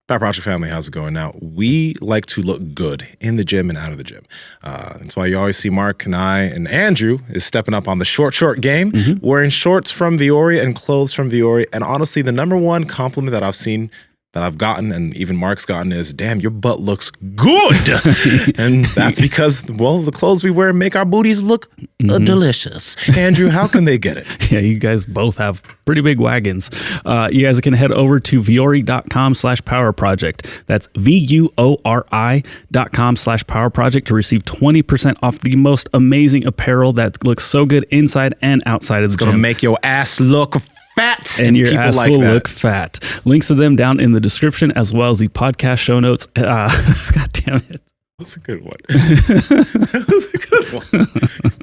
Power Project family, how's it going? Now, we like to look good in the gym and out of the gym. That's why you always see Mark and I and Andrew is stepping up on the short game, wearing shorts from Viore and clothes from Viore. And honestly, the number one compliment that I've seen, that I've gotten, and even Mark's gotten, is, damn, your butt looks good. And that's because, well, the clothes we wear make our booties look delicious. Andrew, how can they get it? Yeah, you guys both have pretty big wagons. You guys can head over to viore.com/power project. That's VUORI.com/power project to receive 20% off the most amazing apparel that looks so good inside and outside of the gym. It's going to make your ass look fat, and your ass will look fat. Links to them down in the description, as well as the podcast show notes. God damn it. That's a good one. That's a good one.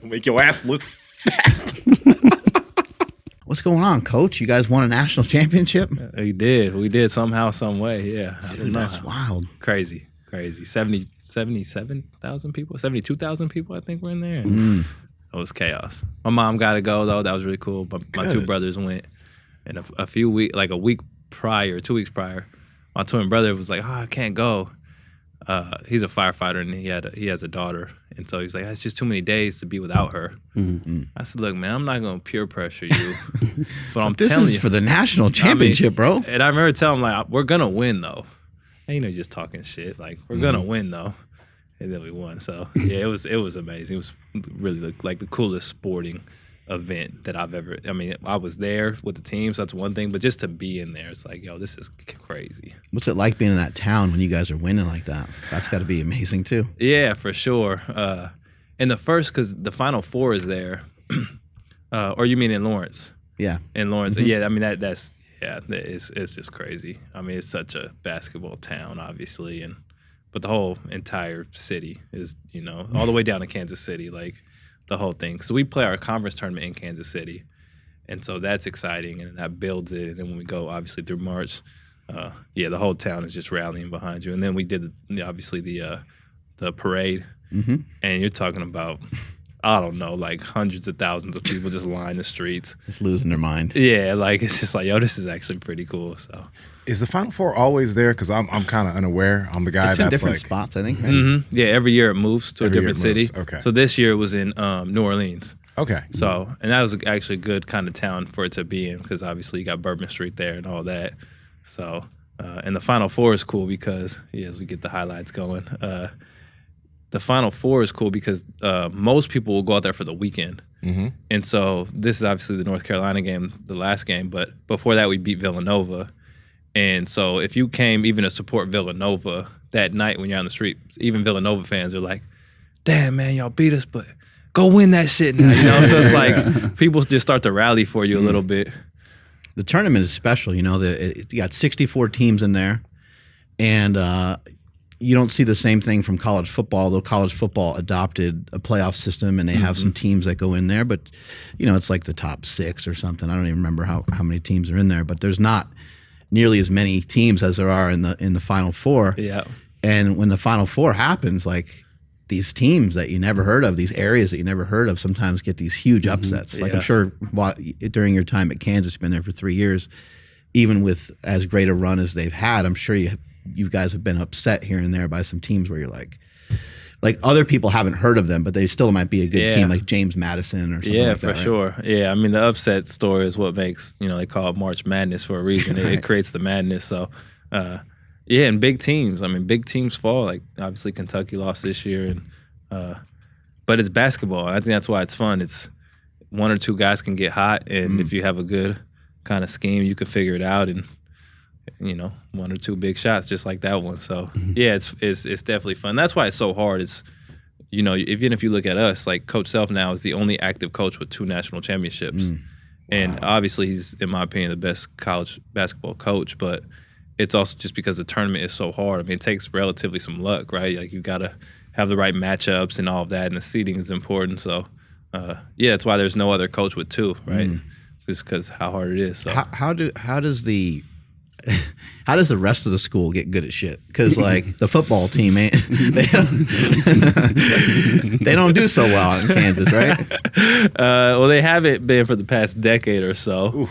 Make your ass look fat. What's going on, Coach? You guys won a national championship? We did somehow, some way. Yeah. I don't know. That's wild. Crazy. 77,000 people, 72,000 people, I think, were in there. And it was chaos. My mom got to go, though. That was really cool. But my two brothers went. And a few weeks, like a week prior, 2 weeks prior, my twin brother was like, "Oh, I can't go." He's a firefighter and he has a daughter, and so he's like, "It's just too many days to be without her." I said, "Look, man, I'm not gonna peer pressure you, but I'm telling you, this is for the national championship, bro." And I remember telling him, like, "We're gonna win, though." And, just talking shit, like, "We're gonna win, though," and then we won. So yeah, it was amazing. It was really like the coolest sporting event that I've ever. I mean, I was there with the team, so that's one thing, but just to be in there, it's like, yo, this is crazy. What's it like being in that town when you guys are winning like that? That's got to be amazing too. Yeah, for sure. In the first, because the Final Four is there, or you mean in Lawrence? Yeah, in Lawrence. Yeah, I mean it's just crazy. I mean, it's such a basketball town, obviously, but the whole entire city is, all the way down to Kansas City, like. The whole thing. So we play our conference tournament in Kansas City, and so that's exciting, and that builds it. And then when we go, obviously, through March, the whole town is just rallying behind you. And then we did obviously the parade, and you're talking about, I don't know, like hundreds of thousands of people just line the streets, just losing their mind. Yeah, like it's just like, yo, this is actually pretty cool. So. Is the Final Four always there? Because I'm kind of unaware. I'm the guy it's that's in different like spots, I think. Right? Yeah, every year it moves to a different city. Okay. So this year it was in New Orleans. Okay. So, and that was actually a good kind of town for it to be in, because obviously you got Bourbon Street there and all that. So, and the Final Four is cool because, as we get the highlights going, the Final Four is cool because most people will go out there for the weekend. And so this is obviously the North Carolina game, the last game, but before that we beat Villanova. And so if you came even to support Villanova that night when you're on the street, even Villanova fans are like, "Damn, man, y'all beat us, but go win that shit now." So it's like people just start to rally for you a little bit. The tournament is special. You got 64 teams in there, and you don't see the same thing from college football, though college football adopted a playoff system, and they have some teams that go in there. But, it's like the top 6 or something. I don't even remember how many teams are in there, but there's not nearly as many teams as there are in the Final Four. Yeah. And when the Final Four happens, like these teams that you never heard of, these areas that you never heard of, sometimes get these huge upsets. Like I'm sure during your time at Kansas, you've been there for 3 years, even with as great a run as they've had, I'm sure you guys have been upset here and there by some teams where you're like other people haven't heard of them, but they still might be a good team, like James Madison or something like that. Yeah, for sure. Yeah, I mean, the upset story is what makes, they call it March Madness for a reason. It creates the madness. So, and big teams. I mean, big teams fall. Like, obviously, Kentucky lost this year, but it's basketball. I think that's why it's fun. It's one or two guys can get hot, and if you have a good kind of scheme, you can figure it out, and one or two big shots just like that one. So it's definitely fun. That's why it's so hard. It's even if you look at us, like Coach Self now is the only active coach with 2 national championships, and obviously he's, in my opinion, the best college basketball coach. But it's also just because the tournament is so hard. I mean, it takes relatively some luck, right? Like you got to have the right matchups and all of that, and the seeding is important. So that's why there's no other coach with 2, right? Just because how hard it is. So how does the rest of the school get good at shit? Because like the football team, they don't do so well in Kansas, right? Well, they haven't been for the past decade or so.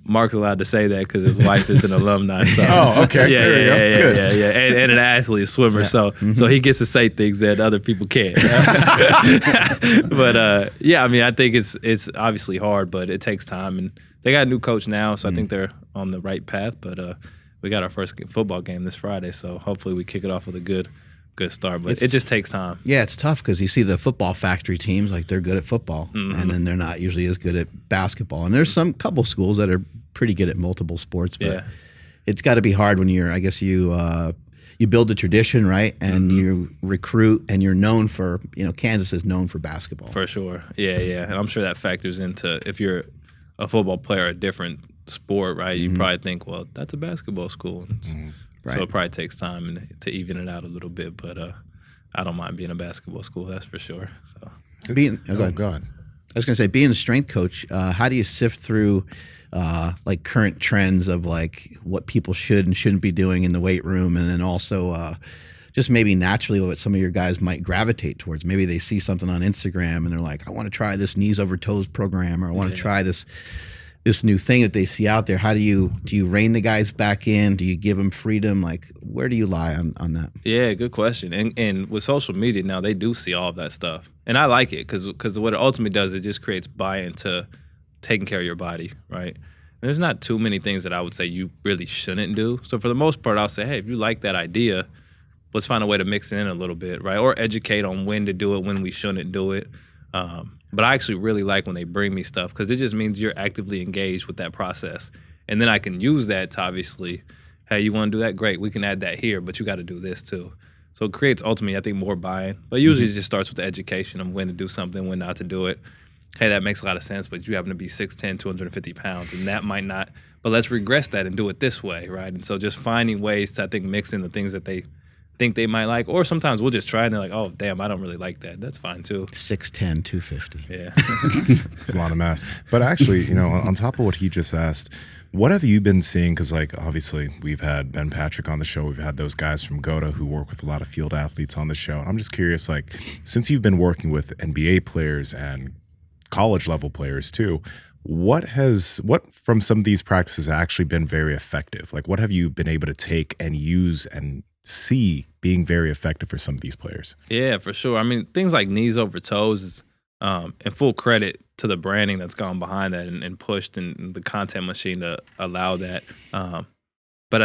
Mark's allowed to say that because his wife is an alumni. So. Oh, okay. Yeah, There we go. yeah. And an athlete, swimmer. So he gets to say things that other people can't. But I mean, I think it's obviously hard, but it takes time. And they got a new coach now, so I think they're on the right path. But we got our first football game this Friday, so hopefully we kick it off with a good start. But it just takes time. Yeah, it's tough because you see the football factory teams, like they're good at football, and then they're not usually as good at basketball. And there's some couple schools that are pretty good at multiple sports, but it's got to be hard when you're, I guess you build a tradition, right? And you recruit, and you're known for, Kansas is known for basketball. For sure. Yeah. And I'm sure that factors into if you're a football player, a different sport, right? You probably think, well, that's a basketball school. Right. So it probably takes time to even it out a little bit, but I don't mind being a basketball school, that's for sure. So Go on. I was going to say, being a strength coach, how do you sift through like current trends of like what people should and shouldn't be doing in the weight room, and then also just maybe naturally what some of your guys might gravitate towards? Maybe they see something on Instagram and they're like, I want to try this knees over toes program, or I want to try this new thing that they see out there. How do you rein the guys back in? Do you give them freedom? Like, where do you lie on that? Yeah, good question. And with social media now, they do see all of that stuff. And I like it because what it ultimately does, it just creates buy-in to taking care of your body, right? And there's not too many things that I would say you really shouldn't do. So for the most part, I'll say, hey, if you like that idea, let's find a way to mix it in a little bit, right? Or educate on when to do it, when we shouldn't do it. But I actually really like when they bring me stuff because it just means you're actively engaged with that process. And then I can use that to obviously, hey, you want to do that? Great. We can add that here, but you got to do this too. So it creates ultimately, I think, more buy-in. But usually it just starts with the education of when to do something, when not to do it. Hey, that makes a lot of sense, but you happen to be 6'10", 250 pounds, and that might not. But let's regress that and do it this way, right? And so just finding ways to, I think, mix in the things that they think they might like, or sometimes we'll just try and they're like, oh damn, I don't really like that. That's fine too. 6'10", 250. Yeah. It's a lot of mass. But actually, on top of what he just asked, what have you been seeing? Because like obviously we've had Ben Patrick on the show, we've had those guys from GOTA who work with a lot of field athletes on the show. I'm just curious, like, since you've been working with NBA players and college level players too, what from some of these practices has actually been very effective? Like, what have you been able to take and use and see being very effective for some of these players? Yeah, for sure. I mean, things like knees over toes is, and full credit to the branding that's gone behind that and pushed and the content machine to allow that. But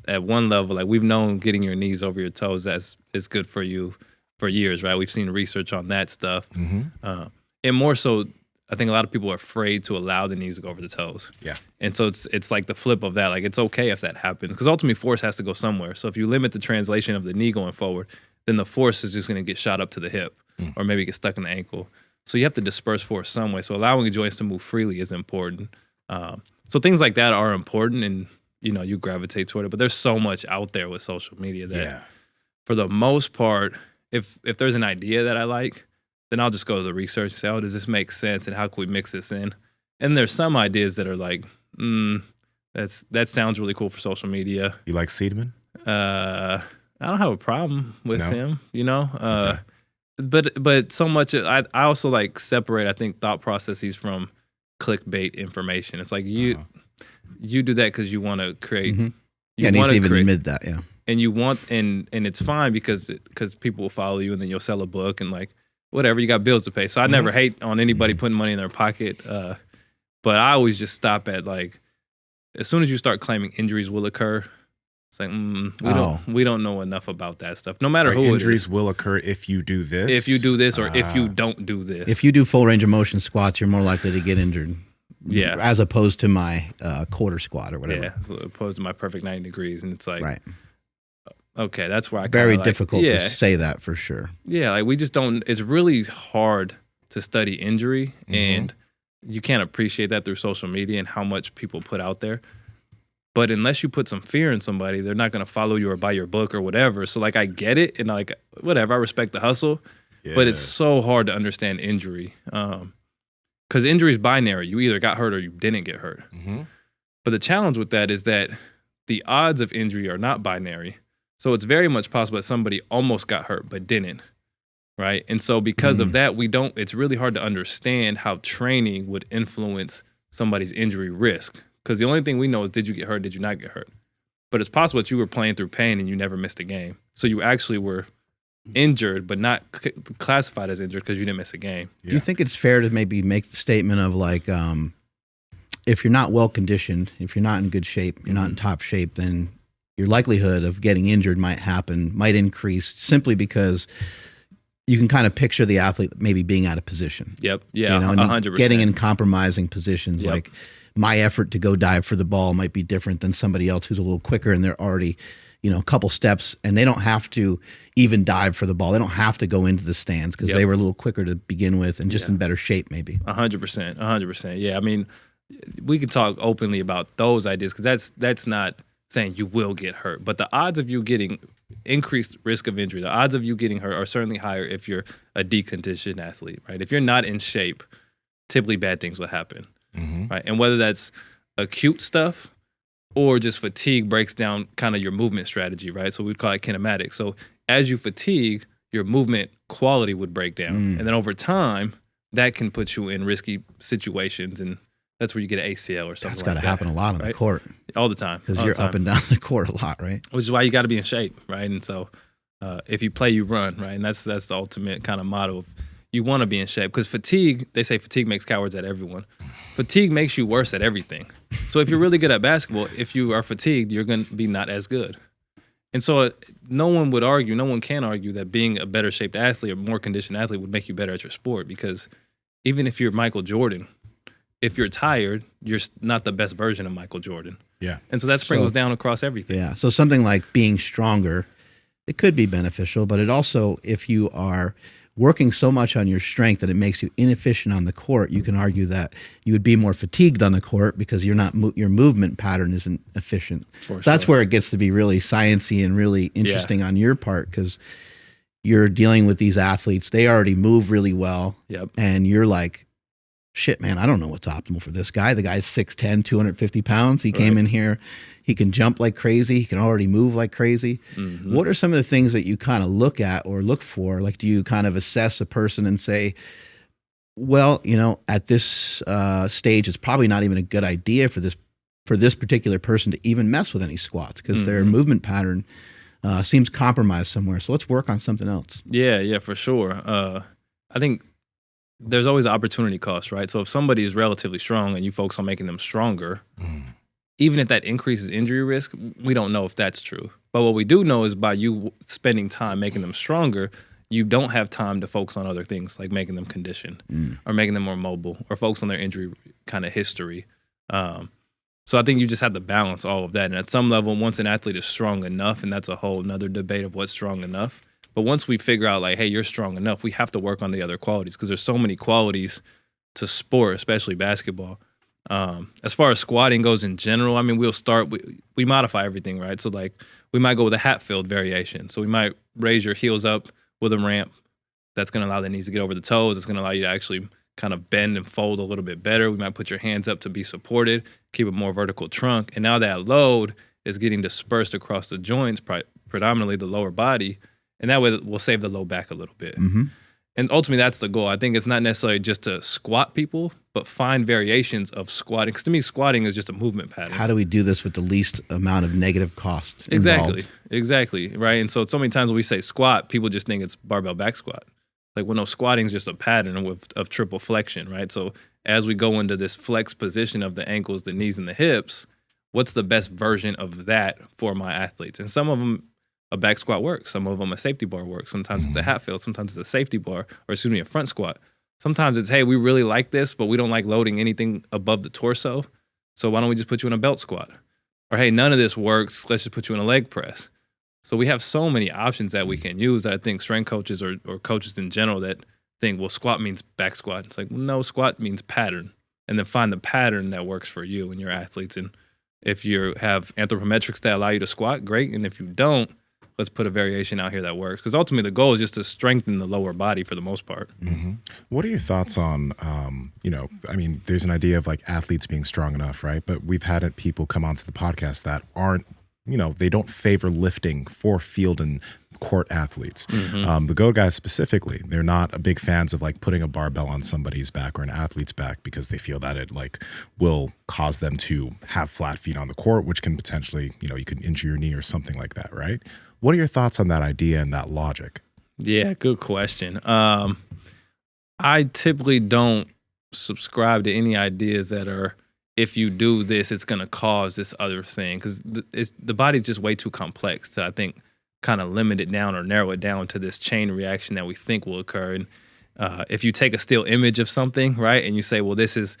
at one level, like, we've known getting your knees over your toes is good for you for years, right? We've seen research on that stuff. And more so, I think a lot of people are afraid to allow the knees to go over the toes. Yeah. And so it's like the flip of that. Like, it's okay if that happens because ultimately force has to go somewhere. So if you limit the translation of the knee going forward, then the force is just going to get shot up to the hip or maybe get stuck in the ankle. So you have to disperse force some way. So allowing the joints to move freely is important. So things like that are important, and you gravitate toward it. But there's so much out there with social media that for the most part, if there's an idea that I like, then I'll just go to the research and say, oh, does this make sense? And how can we mix this in? And there's some ideas that are like, that sounds really cool for social media. You like Seidman? I don't have a problem with him, Okay. But so much, I also like separate, I think, thought processes from clickbait information. It's like you do that because you want to create. Yeah, and he's even admit that, yeah. And you want, and it's fine because people will follow you, and then you'll sell a book and like, whatever, you got bills to pay. So I never hate on anybody putting money in their pocket. But I always just stop at, like, as soon as you start claiming injuries will occur, it's like, we don't know enough about that stuff. No matter who it is. Injuries will occur if you do this. If you do this or if you don't do this. If you do full range of motion squats, you're more likely to get injured. Yeah. As opposed to my quarter squat or whatever. Yeah, as opposed to my perfect 90 degrees. And it's like, right. Okay, that's where I very like, difficult to say that for sure. Yeah, like we just don't. It's really hard to study injury, and you can't appreciate that through social media and how much people put out there. But unless you put some fear in somebody, they're not going to follow you or buy your book or whatever. So like, I get it, and like, whatever, I respect the hustle, but it's so hard to understand injury because injury is binary. You either got hurt or you didn't get hurt. But the challenge with that is that the odds of injury are not binary. So it's very much possible that somebody almost got hurt but didn't, right? And so because of that, it's really hard to understand how training would influence somebody's injury risk. Because the only thing we know is, did you get hurt? Did you not get hurt? But it's possible that you were playing through pain and you never missed a game. So you actually were injured, but not classified as injured because you didn't miss a game. Do you think it's fair to maybe make the statement of like, if you're not well conditioned, if you're not in good shape, you're not in top shape, then your likelihood of getting injured might increase simply because you can kind of picture the athlete maybe being out of position. Yep. Yeah. 100%. Getting in compromising positions. Yep. Like my effort to go dive for the ball might be different than somebody else who's a little quicker and they're already, a couple steps, and they don't have to even dive for the ball. They don't have to go into the stands because they were a little quicker to begin with and just in better shape maybe. 100%. 100%. Yeah. I mean, we can talk openly about those ideas because that's not saying you will get hurt. But the odds of you getting increased risk of injury, the odds of you getting hurt are certainly higher if you're a deconditioned athlete, right? If you're not in shape, typically bad things will happen, right? And whether that's acute stuff or just fatigue breaks down kind of your movement strategy, right? So we'd call it kinematics. So as you fatigue, your movement quality would break down. And then over time, that can put you in risky situations, and that's where you get an ACL or something like that. That's got to happen a lot on the court. All the time. Because you're up and down the court a lot, right? Which is why you got to be in shape, right? And so if you play, you run, right? And that's the ultimate kind of motto of you want to be in shape. Because fatigue, they say fatigue makes cowards at everyone. Fatigue makes you worse at everything. So if you're really good at basketball, if you are fatigued, you're going to be not as good. And so no one can argue that being a better shaped athlete or more conditioned athlete would make you better at your sport, because even if you're Michael Jordan, if you're tired, you're not the best version of Michael Jordan. Yeah. And so that sprinkles down across everything. Yeah. So something like being stronger, it could be beneficial, but it also, if you are working so much on your strength that it makes you inefficient on the court, you can argue that you would be more fatigued on the court because you're not your movement pattern isn't efficient. So that's where it gets to be really sciencey and really interesting on your part, because you're dealing with these athletes. They already move really well. Yep. And you're like, shit, man, I don't know what's optimal for this guy. The guy's 6'10", 250 pounds. He came in here. He can jump like crazy. He can already move like crazy. What are some of the things that you kind of look at or look for? Like, do you kind of assess a person and say, well, at this stage, it's probably not even a good idea for this particular person to even mess with any squats because their movement pattern seems compromised somewhere. So let's work on something else. Yeah, for sure. I think there's always the opportunity cost, right? So if somebody is relatively strong and you focus on making them stronger, even if that increases injury risk, we don't know if that's true. But what we do know is by you spending time making them stronger, you don't have time to focus on other things like making them conditioned or making them more mobile or focus on their injury kind of history. So I think you just have to balance all of that. And at some level, once an athlete is strong enough, and that's a whole nother debate of what's strong enough, but once we figure out like, hey, you're strong enough, we have to work on the other qualities because there's so many qualities to sport, especially basketball. As far as squatting goes in general, I mean, we modify everything, right? So like we might go with a Hatfield variation. So we might raise your heels up with a ramp. That's going to allow the knees to get over the toes. It's going to allow you to actually kind of bend and fold a little bit better. We might put your hands up to be supported, keep a more vertical trunk. And now that load is getting dispersed across the joints, predominantly the lower body. And that way we'll save the low back a little bit. And ultimately, that's the goal. I think it's not necessarily just to squat people, but find variations of squatting. Because to me, squatting is just a movement pattern. How do we do this with the least amount of negative cost Exactly, involved? right? And so many times when we say squat, people just think it's barbell back squat. Like, well, no, squatting is just a pattern of triple flexion, right? So as we go into this flex position of the ankles, the knees, and the hips, what's the best version of that for my athletes? And some of them, a back squat works. Some of them, a safety bar works. Sometimes it's a Hatfield. Sometimes it's a safety bar, a front squat. Sometimes it's, hey, we really like this, but we don't like loading anything above the torso. So why don't we just put you in a belt squat? Or, hey, none of this works. Let's just put you in a leg press. So we have so many options that we can use that I think strength coaches or coaches in general that think, well, squat means back squat. It's like, well, no, squat means pattern. And then find the pattern that works for you and your athletes. And if you have anthropometrics that allow you to squat, great. And if you don't, let's put a variation out here that works. Because ultimately the goal is just to strengthen the lower body for the most part. What are your thoughts on, I mean, there's an idea of like athletes being strong enough, right? But we've had people come onto the podcast that aren't, they don't favor lifting for field and court athletes. The Go guys specifically, they're not a big fans of like putting a barbell on somebody's back or an athlete's back because they feel that it like will cause them to have flat feet on the court, which can potentially, you could injure your knee or something like that, right? What are your thoughts on that idea and that logic? Yeah, good question. I typically don't subscribe to any ideas that are, if you do this, it's going to cause this other thing, because the body's just way too complex to, I think, kind of limit it down or narrow it down to this chain reaction that we think will occur. And if you take a still image of something, right, and you say, well, this is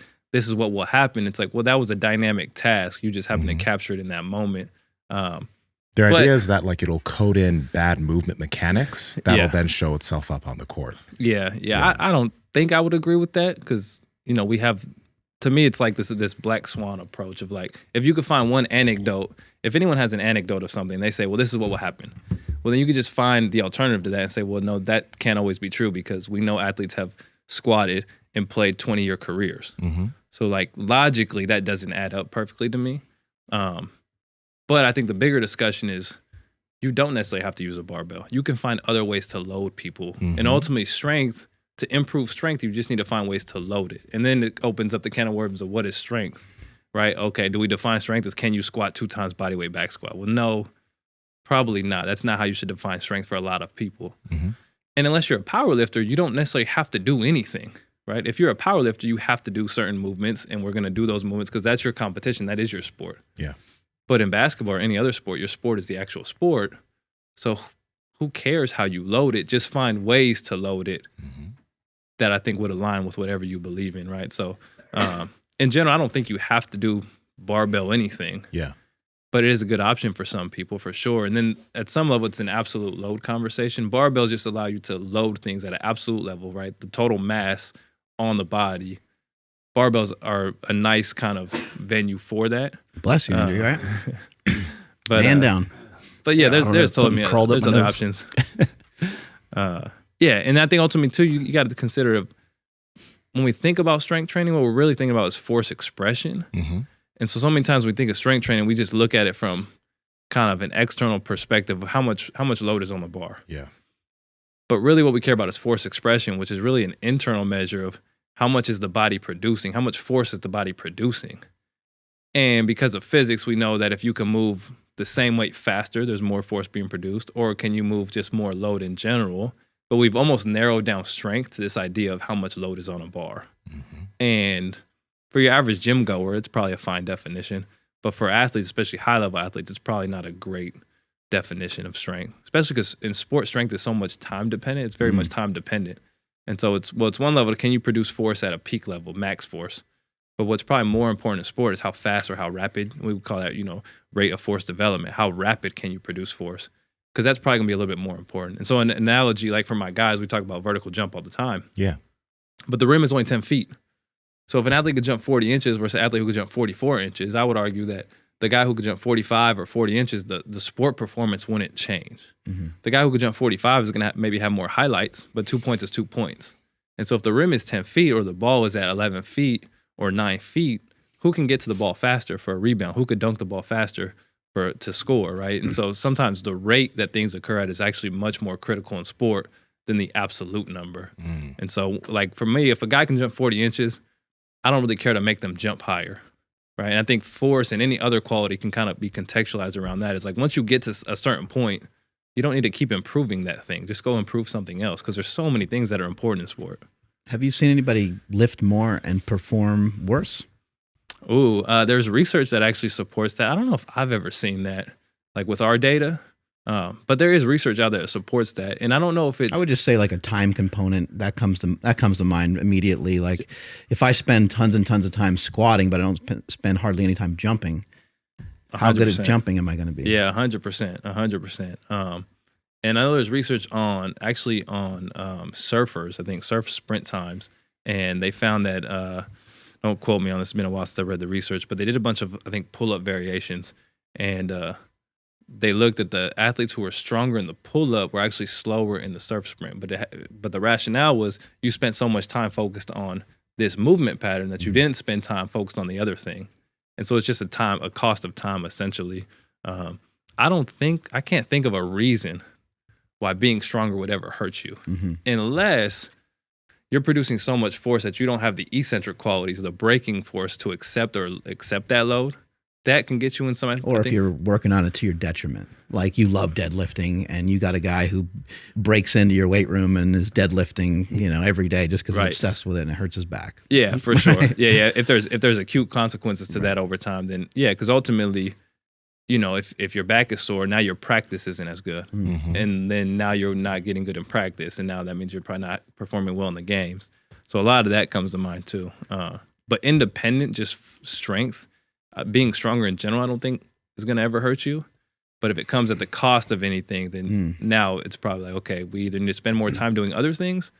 what will happen, it's like, well, that was a dynamic task. You just happen to capture it in that moment. Their idea is that like it'll code in bad movement mechanics that'll then show itself up on the court. Yeah. I don't think I would agree with that, because we have, to me, it's like this black swan approach of like, if you could find one anecdote, if anyone has an anecdote of something, they say, well, this is what will happen. Well, then you could just find the alternative to that and say, well, no, that can't always be true, because we know athletes have squatted and played 20-year careers. So like logically, that doesn't add up perfectly to me. But I think the bigger discussion is, you don't necessarily have to use a barbell. You can find other ways to load people. And ultimately, to improve strength, you just need to find ways to load it. And then it opens up the can of worms of what is strength, right? Okay, do we define strength as can you squat 2 times body weight back squat? Well, no, probably not. That's not how you should define strength for a lot of people. And unless you're a power lifter, you don't necessarily have to do anything, right? If you're a power lifter, you have to do certain movements, and we're going to do those movements because that's your competition. That is your sport. Yeah. But in basketball or any other sport, your sport is the actual sport. So who cares how you load it? Just find ways to load it that I think would align with whatever you believe in, right? So in general, I don't think you have to do barbell anything. Yeah. But it is a good option for some people, for sure. And then at some level, it's an absolute load conversation. Barbells just allow you to load things at an absolute level, right? The total mass on the body. Barbells are a nice kind of venue for that. Bless you, Andrew, right? But, Man down. But yeah, there's there's other options. Yeah, and I think ultimately too, you got to consider when we think about strength training, what we're really thinking about is force expression. And so many times when we think of strength training, we just look at it from kind of an external perspective of how much load is on the bar. Yeah. But really what we care about is force expression, which is really an internal measure of how much is the body producing, how much force is the body producing. And because of physics, we know that if you can move the same weight faster, there's more force being produced, or can you move just more load in general? But we've almost narrowed down strength to this idea of how much load is on a bar. And for your average gym goer, it's probably a fine definition. But for athletes, especially high-level athletes, it's probably not a great definition of strength, especially because in sport, strength is so much time-dependent. It's very much time-dependent. And so it's one level, can you produce force at a peak level, max force? But what's probably more important in sport is how fast or how rapid, we would call that, rate of force development. How rapid can you produce force? Because that's probably going to be a little bit more important. And so an analogy, like for my guys, we talk about vertical jump all the time. Yeah. But the rim is only 10 feet. So if an athlete could jump 40 inches versus an athlete who could jump 44 inches, I would argue that the guy who could jump 45 or 40 inches, the sport performance wouldn't change. The guy who could jump 45 is going to maybe have more highlights, but 2 points is 2 points. And so if the rim is 10 feet or the ball is at 11 feet or 9 feet, who can get to the ball faster for a rebound? Who could dunk the ball faster to score, right? And so sometimes the rate that things occur at is actually much more critical in sport than the absolute number. And so like for me, if a guy can jump 40 inches, I don't really care to make them jump higher, right? And I think force and any other quality can kind of be contextualized around that. It's like once you get to a certain point, you don't need to keep improving that thing. Just go improve something else, because there's so many things that are important in sport. Have you seen anybody lift more and perform worse? There's research that actually supports that. I don't know if I've ever seen that, like with our data, but there is research out there that supports that. And I don't know if it's. I would just say like a time component that comes to mind immediately. Like if I spend tons and tons of time squatting, but I don't spend hardly any time jumping, how 100%. good at jumping am I going to be? Yeah, 100%, 100%. And I know there's research on surfers, I think surf sprint times, and they found that, don't quote me on this, it's been a while since I read the research, but they did a bunch of, I think, pull-up variations, and they looked at the athletes who were stronger in the pull-up were actually slower in the surf sprint. But the rationale was you spent so much time focused on this movement pattern that you didn't spend time focused on the other thing. And so it's just a cost of time, essentially. I can't think of a reason why being stronger would ever hurt you, unless you're producing so much force that you don't have the eccentric qualities, the braking force to accept that load. That can get you in some. Or if you're working on it to your detriment, like you love deadlifting and you got a guy who breaks into your weight room and is deadlifting, every day just because he's obsessed with it and it hurts his back. Yeah, for sure. Yeah. If there's acute consequences to that over time, then because ultimately, if your back is sore, now your practice isn't as good, and then now you're not getting good in practice, and now that means you're probably not performing well in the games. So a lot of that comes to mind too. But independent, just strength. Being stronger in general, I don't think is going to ever hurt you. But if it comes at the cost of anything, then now it's probably like, okay, we either need to spend more time doing other things,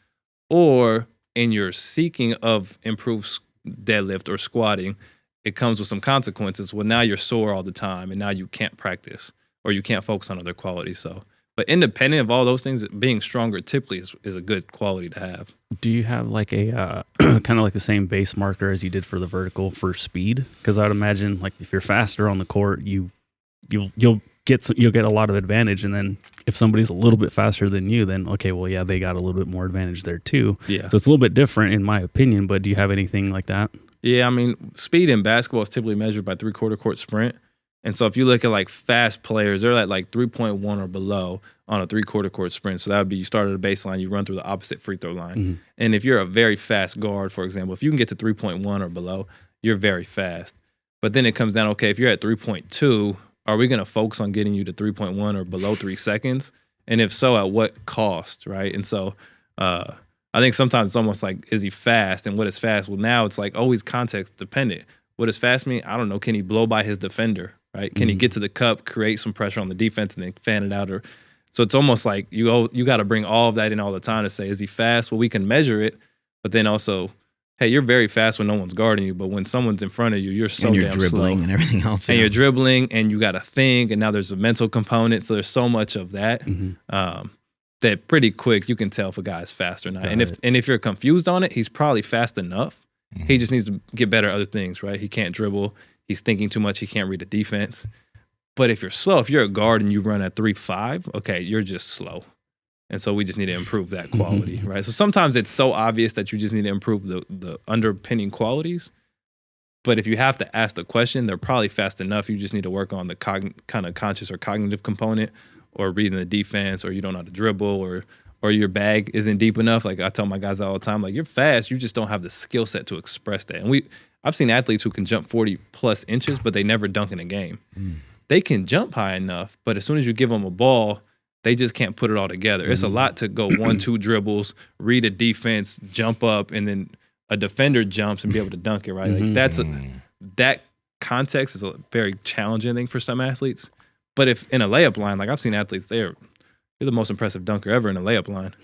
or in your seeking of improved deadlift or squatting, it comes with some consequences. Well, now you're sore all the time, and now you can't practice or you can't focus on other qualities. So, but independent of all those things, being stronger typically is a good quality to have. Do you have like a kind of like the same base marker as you did for the vertical for speed? Because I would imagine like if you're faster on the court, you'll get a lot of advantage, and then if somebody's a little bit faster than you, then okay, well yeah, they got a little bit more advantage there too. Yeah. So it's a little bit different in my opinion. But do you have anything like that? Yeah, I mean, speed in basketball is typically measured by 3/4 court sprint. And so if you look at like fast players, they're at like 3.1 or below on a 3/4 court sprint. So that would be you start at a baseline, you run through the opposite free throw line. And if you're a very fast guard, for example, if you can get to 3.1 or below, you're very fast. But then it comes down, okay, if you're at 3.2, are we going to focus on getting you to 3.1 or below 3 seconds? And if so, at what cost, right? And so I think sometimes it's almost like, is he fast? And what is fast? Well, now it's like always context dependent. What does fast mean? I don't know. Can he blow by his defender? Right? Can he get to the cup, create some pressure on the defense, and then fan it out? So it's almost like you got to bring all of that in all the time to say, is he fast? Well, we can measure it, but then also, hey, you're very fast when no one's guarding you, but when someone's in front of you, you're so damn slow. And you're dribbling and everything else. And you're dribbling, and you got to think, and now there's a mental component. So there's so much of that that pretty quick you can tell if a guy's fast or not. And if you're confused on it, he's probably fast enough. He just needs to get better at other things, right? He can't dribble. He's thinking too much. He can't read a defense. But if you're slow, if you're a guard and you run at 3.5, okay, you're just slow. And so we just need to improve that quality, right? So sometimes it's so obvious that you just need to improve the underpinning qualities. But if you have to ask the question, they're probably fast enough. You just need to work on the kind of conscious or cognitive component, or reading the defense, or you don't know how to dribble, or your bag isn't deep enough. Like I tell my guys all the time, like, you're fast, you just don't have the skill set to express that. And I've seen athletes who can jump 40 plus inches, but they never dunk in a game. They can jump high enough, but as soon as you give them a ball, they just can't put it all together. It's a lot to go 1-2 dribbles, read a defense, jump up, and then a defender jumps and be able to dunk it, right? Like that context is a very challenging thing for some athletes. But if in a layup line, like I've seen athletes, you're the most impressive dunker ever in a layup line,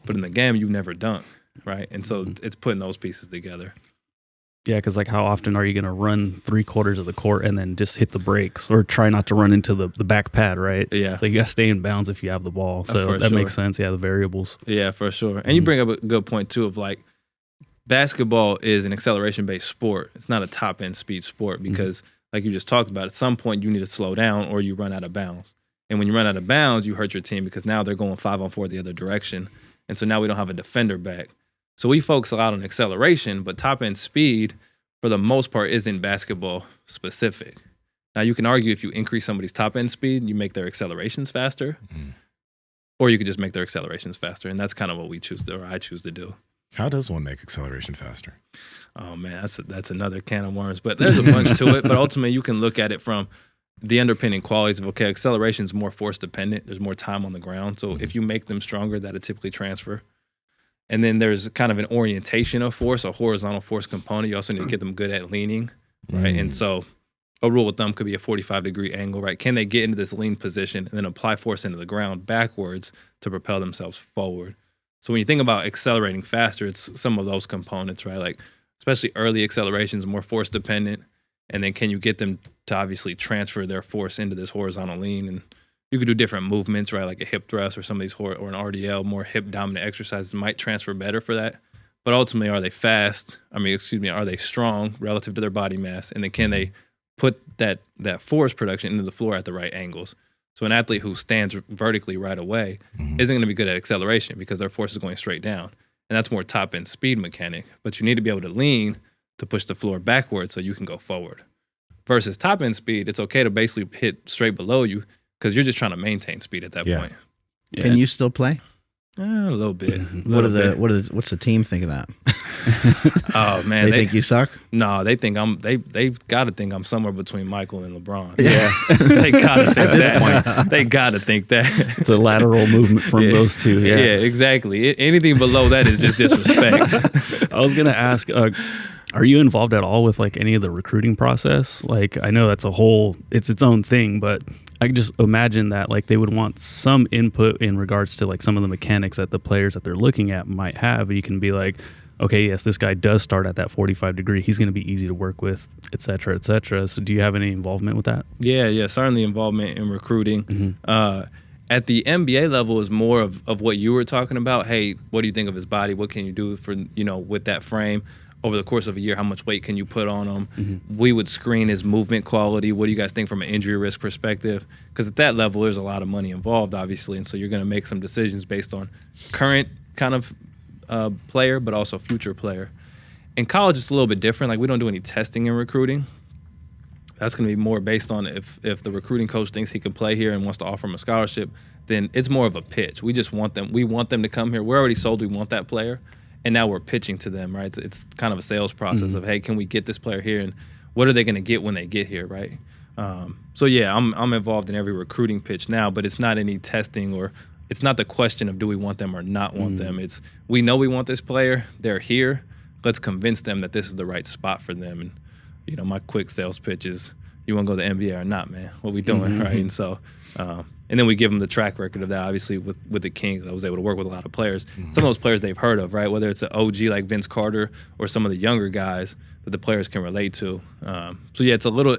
but in the game, you never dunk, right? And so it's putting those pieces together. Yeah, because like how often are you going to run 3/4 of the court and then just hit the brakes, or try not to run into the back pad, right? Yeah. So you got to stay in bounds if you have the ball. So that makes sense. Yeah, the variables. Yeah, for sure. And you bring up a good point too of like, basketball is an acceleration-based sport. It's not a top-end speed sport because like you just talked about, at some point you need to slow down or you run out of bounds. And when you run out of bounds, you hurt your team because now they're going 5-on-4 the other direction. And so now we don't have a defender back. So we focus a lot on acceleration, but top-end speed, for the most part, isn't basketball specific. Now, you can argue if you increase somebody's top-end speed, you make their accelerations faster, or you could just make their accelerations faster. And that's kind of what I choose to do. How does one make acceleration faster? Oh, man, that's another can of worms. But there's a bunch to it. But ultimately, you can look at it from the underpinning qualities of, okay, acceleration is more force-dependent. There's more time on the ground. So if you make them stronger, that'll typically transfer. And then there's kind of an orientation of force, a horizontal force component. You also need to get them good at leaning, right? And so a rule of thumb could be a 45-degree angle, right? Can they get into this lean position and then apply force into the ground backwards to propel themselves forward? So when you think about accelerating faster, it's some of those components, right? Like especially early accelerations, more force dependent. And then can you get them to obviously transfer their force into this horizontal lean? And you could do different movements, right? Like a hip thrust or some of these, or an RDL, more hip dominant exercises might transfer better for that. But ultimately, are they fast? Are they strong relative to their body mass? And then can they put that force production into the floor at the right angles? So an athlete who stands vertically right away isn't going to be good at acceleration because their force is going straight down. And that's more top-end speed mechanic. But you need to be able to lean to push the floor backwards so you can go forward. Versus top-end speed, it's okay to basically hit straight below you because you're just trying to maintain speed at that point. Yeah. Can you still play? A little bit. What's the team think of that? Oh man, they think you suck. No, they think they gotta think I'm somewhere between Michael and LeBron. Yeah, they gotta think at this that. point. They gotta think that. It's a lateral movement from those two. Yeah, exactly. Anything below that is just disrespect. I was gonna ask, are you involved at all with like any of the recruiting process? Like, I know that's it's its own thing, but I can just imagine that like they would want some input in regards to like some of the mechanics that the players that they're looking at might have. You can be like, okay, yes, this guy does start at that 45 degree. He's going to be easy to work with, et cetera, et cetera. So do you have any involvement with that? Yeah, certainly involvement in recruiting. At the NBA level is more of what you were talking about. Hey, what do you think of his body? What can you do for, with that frame? Over the course of a year, how much weight can you put on him? We would screen his movement quality. What do you guys think from an injury risk perspective? Because at that level, there's a lot of money involved, obviously. And so you're going to make some decisions based on current kind of player, but also future player. In college, it's a little bit different. Like, we don't do any testing in recruiting. That's going to be more based on if the recruiting coach thinks he can play here and wants to offer him a scholarship, then it's more of a pitch. We just want them. We want them to come here. We're already sold. We want that player. And now we're pitching to them, right? It's kind of a sales process of, hey, can we get this player here? And what are they going to get when they get here, right? So, yeah, I'm involved in every recruiting pitch now, but it's not any testing or it's not the question of do we want them or not want them. It's we know we want this player. They're here. Let's convince them that this is the right spot for them. And, my quick sales pitch is, you want to go to the NBA or not, man? What we doing, right? And so and then we give them the track record of that, obviously, with the Kings. I was able to work with a lot of players. Some of those players they've heard of, right? Whether it's an OG like Vince Carter or some of the younger guys that the players can relate to. So, yeah, it's a little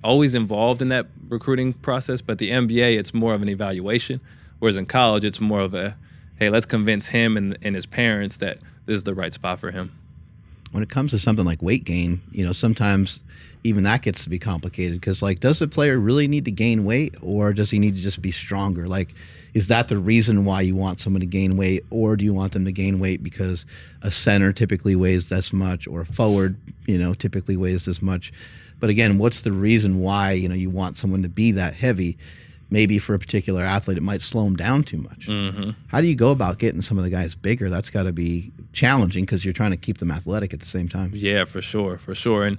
always involved in that recruiting process. But the NBA, it's more of an evaluation. Whereas in college, it's more of a, hey, let's convince him and his parents that this is the right spot for him. When it comes to something like weight gain, sometimes even that gets to be complicated because, like, does the player really need to gain weight or does he need to just be stronger? Like, is that the reason why you want someone to gain weight, or do you want them to gain weight because a center typically weighs this much or a forward, typically weighs this much? But again, what's the reason why, you want someone to be that heavy? Maybe for a particular athlete, it might slow them down too much. How do you go about getting some of the guys bigger? That's got to be challenging because you're trying to keep them athletic at the same time. Yeah, for sure. And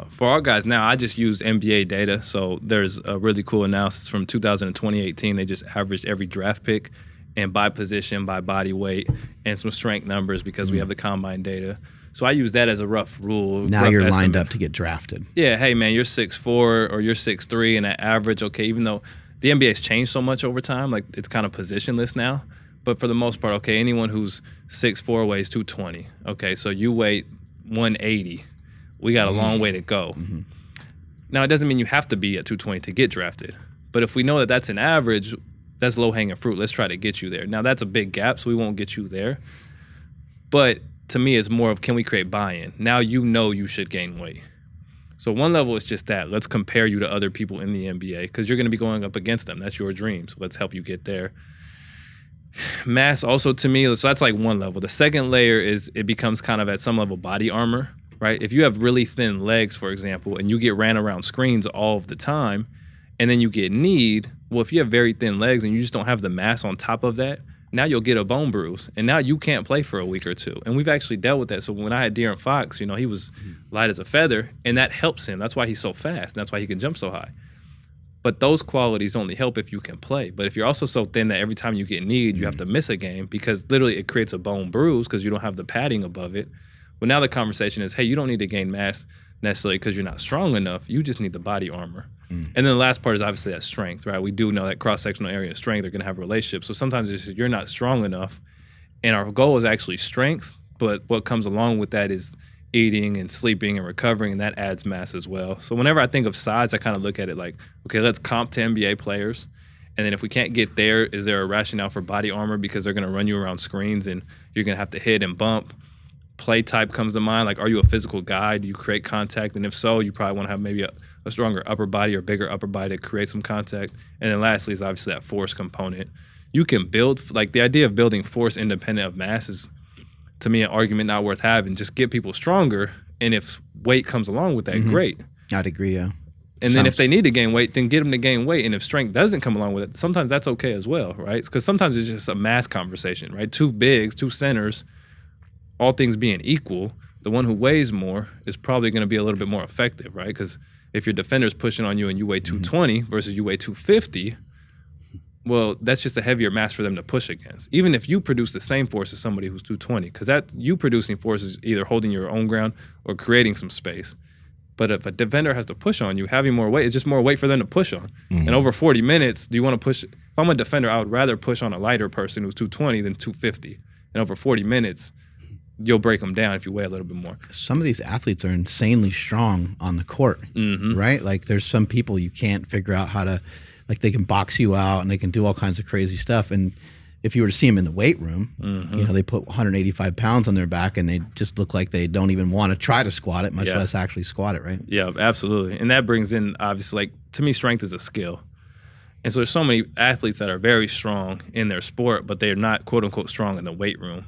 for our guys now, I just use NBA data. So there's a really cool analysis from 2018. They just averaged every draft pick and by position, by body weight, and some strength numbers because we have the combine data. So I use that as a rough rule. Now rough you're estimate. lined up to get drafted. Yeah, hey, man, you're 6'4" or you're 6'3", and that average, okay, even though the NBA's changed so much over time, like it's kind of positionless now. But for the most part, okay, anyone who's 6'4" weighs 220. Okay, so you weigh 180. We got a long way to go. Now, it doesn't mean you have to be at 220 to get drafted. But if we know that that's an average, that's low-hanging fruit. Let's try to get you there. Now, that's a big gap, so we won't get you there. But to me, it's more of, can we create buy-in? Now you should gain weight. So one level is just that. Let's compare you to other people in the NBA because you're going to be going up against them. That's your dream. So let's help you get there. Mass also, to me, so that's like one level. The second layer is it becomes kind of at some level body armor, right? If you have really thin legs, for example, and you get ran around screens all of the time, and then you get kneed, well, if you have very thin legs and you just don't have the mass on top of that, now you'll get a bone bruise, and now you can't play for a week or two. And we've actually dealt with that. So when I had De'Aaron Fox, he was light as a feather, and that helps him. That's why he's so fast. That's why he can jump so high. But those qualities only help if you can play. But if you're also so thin that every time you get kneed, you have to miss a game because literally it creates a bone bruise because you don't have the padding above it. Well, now the conversation is, hey, you don't need to gain mass necessarily because you're not strong enough. You just need the body armor. And then the last part is obviously that strength, right? We do know that cross-sectional area of strength are going to have relationships. So sometimes it's just, you're not strong enough. And our goal is actually strength, but what comes along with that is eating and sleeping and recovering, and that adds mass as well. So whenever I think of size, I kind of look at it like, okay, let's comp to NBA players. And then if we can't get there, is there a rationale for body armor because they're going to run you around screens and you're going to have to hit and bump? Play type comes to mind. Like, are you a physical guy? Do you create contact? And if so, you probably want to have maybe a stronger upper body or bigger upper body to create some contact. And then lastly is obviously that force component. You can build, like the idea of building force independent of mass is, to me, an argument not worth having. Just get people stronger, and if weight comes along with that, great. I'd agree, yeah. And then if they need to gain weight, then get them to gain weight. And if strength doesn't come along with it, sometimes that's okay as well, right? Because sometimes it's just a mass conversation, right? Two bigs, two centers, all things being equal, the one who weighs more is probably going to be a little bit more effective, right? Because if your defender's pushing on you and you weigh 220 versus you weigh 250, well, that's just a heavier mass for them to push against. Even if you produce the same force as somebody who's 220, because that you producing force is either holding your own ground or creating some space. But if a defender has to push on you, having more weight is just more weight for them to push on. And over 40 minutes, do you want to push? If I'm a defender, I would rather push on a lighter person who's 220 than 250. And over 40 minutes, you'll break them down if you weigh a little bit more. Some of these athletes are insanely strong on the court, right? Like there's some people you can't figure out how to, like they can box you out and they can do all kinds of crazy stuff. And if you were to see them in the weight room, you know, they put 185 pounds on their back and they just look like they don't even want to try to squat it, much less actually squat it, right? Yeah, absolutely. And that brings in, obviously, like, to me, strength is a skill. And so there's so many athletes that are very strong in their sport, but they're not, quote unquote, strong in the weight room.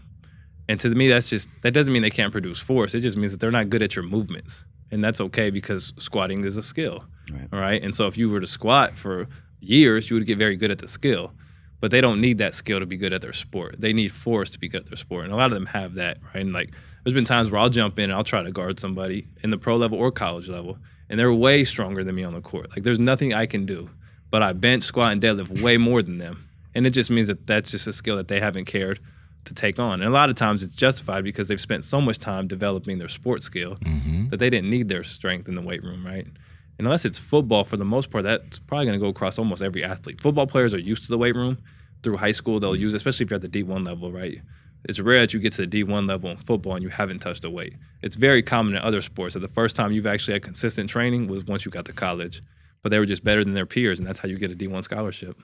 And to me, that doesn't mean they can't produce force. It just means that they're not good at your movements. And that's okay because squatting is a skill, all right? And so if you were to squat for years, you would get very good at the skill. But they don't need that skill to be good at their sport. They need force to be good at their sport. And a lot of them have that, right? And like, there's been times where I'll jump in and I'll try to guard somebody in the pro level or college level, and they're way stronger than me on the court. Like, there's nothing I can do, but I bench, squat, and deadlift way more than them. And it just means that that's just a skill that they haven't cared to take on. And a lot of times it's justified because they've spent so much time developing their sport skill that they didn't need their strength in the weight room, right? And unless it's football, for the most part, that's probably going to go across almost every athlete. Football players are used to the weight room. Through high school, they'll use it, especially if you're at the D1 level, right? It's rare that you get to the D1 level in football and you haven't touched a weight. It's very common in other sports that the first time you've actually had consistent training was once you got to college. But they were just better than their peers, and that's how you get a D1 scholarship.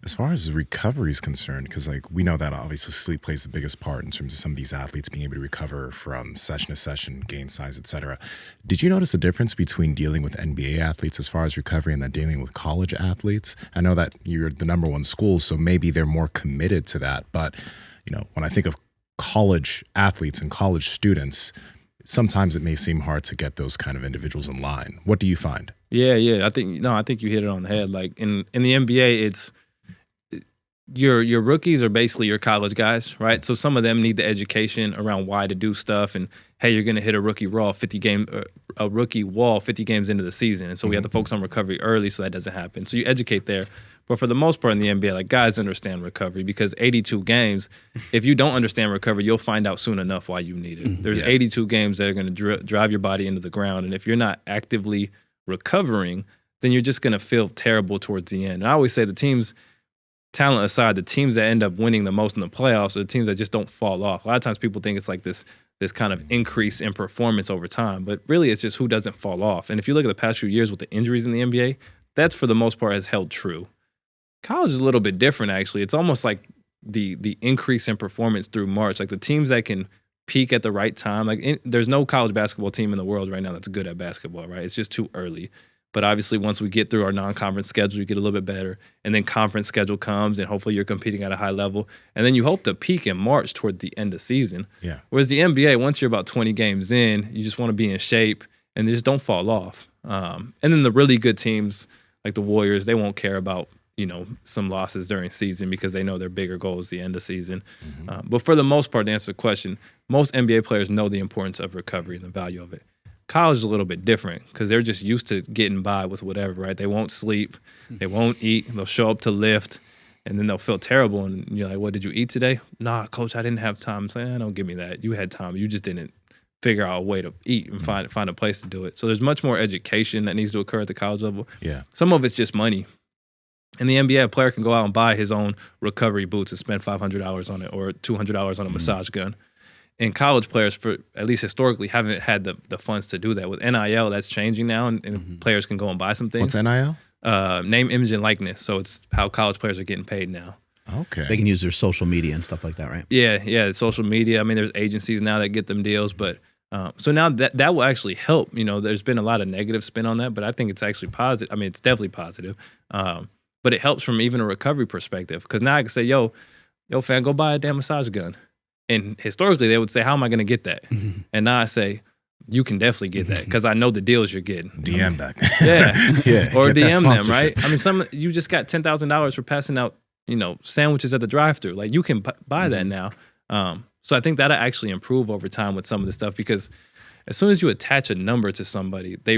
As far as recovery is concerned, because like we know that obviously sleep plays the biggest part in terms of some of these athletes being able to recover from session to session, gain size, etc. Did you notice a difference between dealing with NBA athletes as far as recovery and then dealing with college athletes? I know that you're the number one school, so maybe they're more committed to that. But you know, when I think of college athletes and college students, sometimes it may seem hard to get those kind of individuals in line. What do you find? Yeah. I think you hit it on the head. Like in the NBA, it's your rookies are basically your college guys, right? So some of them need the education around why to do stuff, and hey, you're going to hit a rookie wall 50 games into the season, and so we have to focus on recovery early so that doesn't happen. So you educate there, but for the most part in the NBA, like guys understand recovery because 82 games. If you don't understand recovery, you'll find out soon enough why you need it. There's 82 games that are going to drive your body into the ground, and if you're not actively recovering, then you're just going to feel terrible towards the end. And I always say the teams. Talent aside, the teams that end up winning the most in the playoffs are the teams that just don't fall off. A lot of times people think it's like this kind of increase in performance over time, but really it's just who doesn't fall off. And if you look at the past few years with the injuries in the NBA, that's for the most part has held true. College is a little bit different, actually. It's almost like the increase in performance through March. Like the teams that can peak at the right time. Like there's no college basketball team in the world right now that's good at basketball, right? It's just too early. But obviously, once we get through our non-conference schedule, we get a little bit better. And then conference schedule comes, and hopefully you're competing at a high level. And then you hope to peak in March toward the end of season. Yeah. Whereas the NBA, once you're about 20 games in, you just want to be in shape and just don't fall off. And then the really good teams, like the Warriors, they won't care about, some losses during season because they know their bigger goal is the end of season. But for the most part, to answer the question, most NBA players know the importance of recovery and the value of it. College is a little bit different because they're just used to getting by with whatever, right? They won't sleep, they won't eat, they'll show up to lift, and then they'll feel terrible. And you're like, what, did you eat today? Nah, coach, I didn't have time. I'm saying, don't give me that. You had time. You just didn't figure out a way to eat and find a place to do it. So there's much more education that needs to occur at the college level. Yeah. Some of it's just money. In the NBA, a player can go out and buy his own recovery boots and spend $500 on it or $200 on a massage gun. And college players, for at least historically, haven't had the funds to do that. With NIL, that's changing now, and players can go and buy some things. What's NIL? Name, image, and likeness. So it's how college players are getting paid now. Okay. They can use their social media and stuff like that, right? Yeah, social media. I mean, there's agencies now that get them deals, but So now that will actually help. There's been a lot of negative spin on that, but I think it's actually positive. I mean, it's definitely positive. But it helps from even a recovery perspective, because now I can say, yo, fam, go buy a damn massage gun. And historically, they would say, how am I going to get that? And now I say, you can definitely get that, because I know the deals you're getting. DM that. Yeah. Or DM them, right? I mean, you just got $10,000 for passing out, sandwiches at the drive-thru. Like, you can buy that now. So I think that'll actually improve over time with some of the stuff, because as soon as you attach a number to somebody, they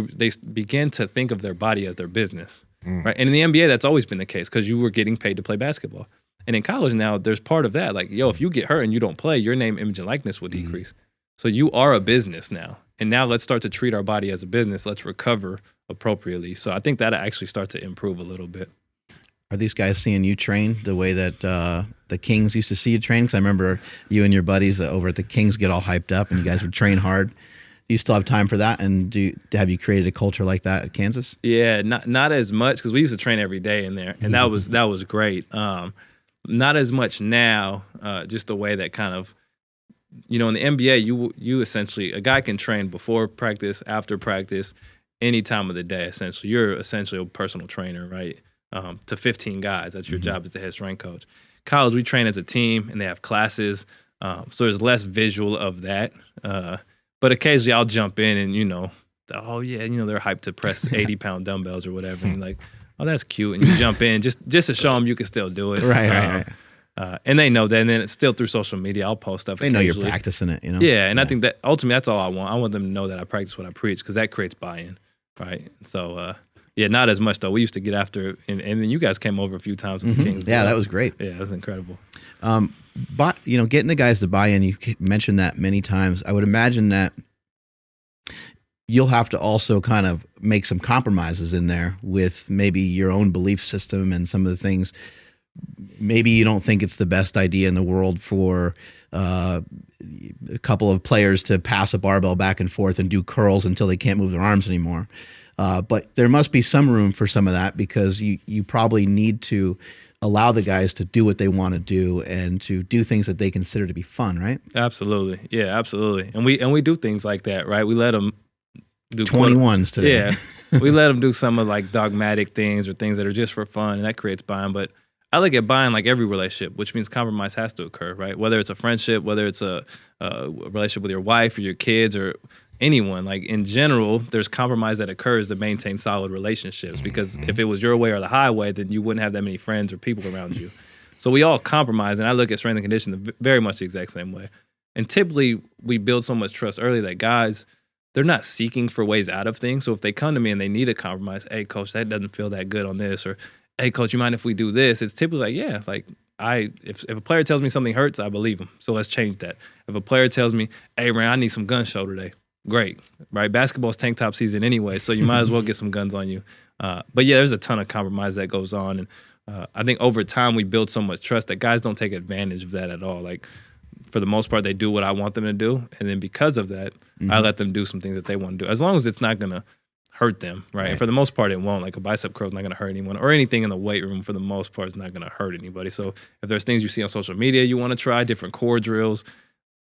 begin to think of their body as their business, right? And in the NBA, that's always been the case, because you were getting paid to play basketball. And in college now, there's part of that. Like, if you get hurt and you don't play, your name, image, and likeness will decrease. So you are a business now. And now let's start to treat our body as a business. Let's recover appropriately. So I think that'll actually start to improve a little bit. Are these guys seeing you train the way that the Kings used to see you train? Because I remember you and your buddies over at the Kings get all hyped up and you guys would train hard. Do you still have time for that? And have you created a culture like that at Kansas? Yeah, not as much, because we used to train every day in there, and that was great. Not as much now, just the way that kind of, in the NBA, you essentially, a guy can train before practice, after practice, any time of the day, essentially. You're essentially a personal trainer, right? To 15 guys. That's your job as the head strength coach. College, we train as a team, and they have classes, so there's less visual of that. But occasionally I'll jump in and, they're hyped to press 80-pound dumbbells or whatever. And like, oh, that's cute. And you jump in just to show them you can still do it. Right. And they know that. And then it's still through social media. I'll post stuff. They know you're practicing it, Yeah, and I think that ultimately that's all I want. I want them to know that I practice what I preach, because that creates buy-in, right? So, not as much though. We used to get after it, and then you guys came over a few times with the Kings. Yeah, that was great. Yeah, that was incredible. But getting the guys to buy in, you mentioned that many times. I would imagine that you'll have to also kind of make some compromises in there with maybe your own belief system and some of the things. Maybe you don't think it's the best idea in the world for a couple of players to pass a barbell back and forth and do curls until they can't move their arms anymore. But there must be some room for some of that, because you probably need to allow the guys to do what they want to do and to do things that they consider to be fun, right? Absolutely. Yeah, absolutely. And we do things like that, right? We let them do 21s today. Yeah. We let them do some of like dogmatic things or things that are just for fun, and that creates buy-in. But I look at buy-in like every relationship, which means compromise has to occur, right? Whether it's a friendship, whether it's a relationship with your wife or your kids or anyone, like in general, there's compromise that occurs to maintain solid relationships, because if it was your way or the highway, then you wouldn't have that many friends or people around you. So we all compromise, and I look at strength and conditioning very much the exact same way. And typically we build so much trust early that guys, they're not seeking for ways out of things. So if they come to me and they need a compromise, hey coach, that doesn't feel that good on this, or hey coach, you mind if we do this? It's typically like, yeah, like if a player tells me something hurts, I believe him. So let's change that. If a player tells me, hey Ryan, I need some gun show today, great, right? Basketball's tank top season anyway, so you might as well get some guns on you. But yeah, there's a ton of compromise that goes on, and I think over time we build so much trust that guys don't take advantage of that at all. Like for the most part, they do what I want them to do, and then because of that, I let them do some things that they want to do, as long as it's not gonna hurt them, right? And for the most part, it won't. Like a bicep curl is not gonna hurt anyone, or anything in the weight room for the most part is not gonna hurt anybody. So if there's things you see on social media you want to try, different core drills,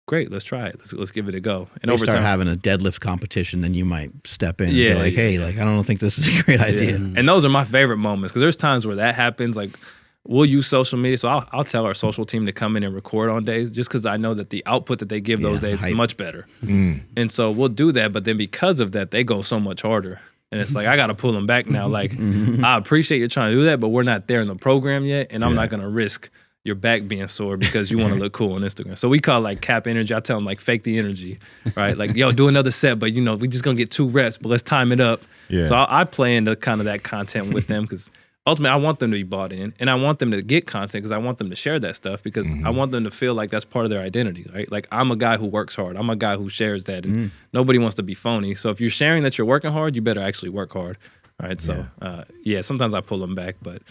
great, let's try it. Let's give it a go. And they over start time, having a deadlift competition, then you might step in and be like, hey, like I don't think this is a great idea. And those are my favorite moments, because there's times where that happens. Like we'll use social media, so I'll tell our social team to come in and record on days, just because I know that the output that they give those days is much better. And so we'll do that, but then because of that, they go so much harder. And it's like, I got to pull them back now. Like, I appreciate you trying to do that, but we're not there in the program yet, and I'm not going to risk your back being sore because you want to look cool on Instagram. So we call it like cap energy. I tell them like fake the energy, right? Like, yo, do another set, but we just going to get 2 reps, but let's time it up. Yeah. So I play into kind of that content with them, because ultimately I want them to be bought in, and I want them to get content because I want them to share that stuff, because I want them to feel like that's part of their identity, right? Like I'm a guy who works hard. I'm a guy who shares that, and nobody wants to be phony. So if you're sharing that you're working hard, you better actually work hard, right? So sometimes I pull them back, but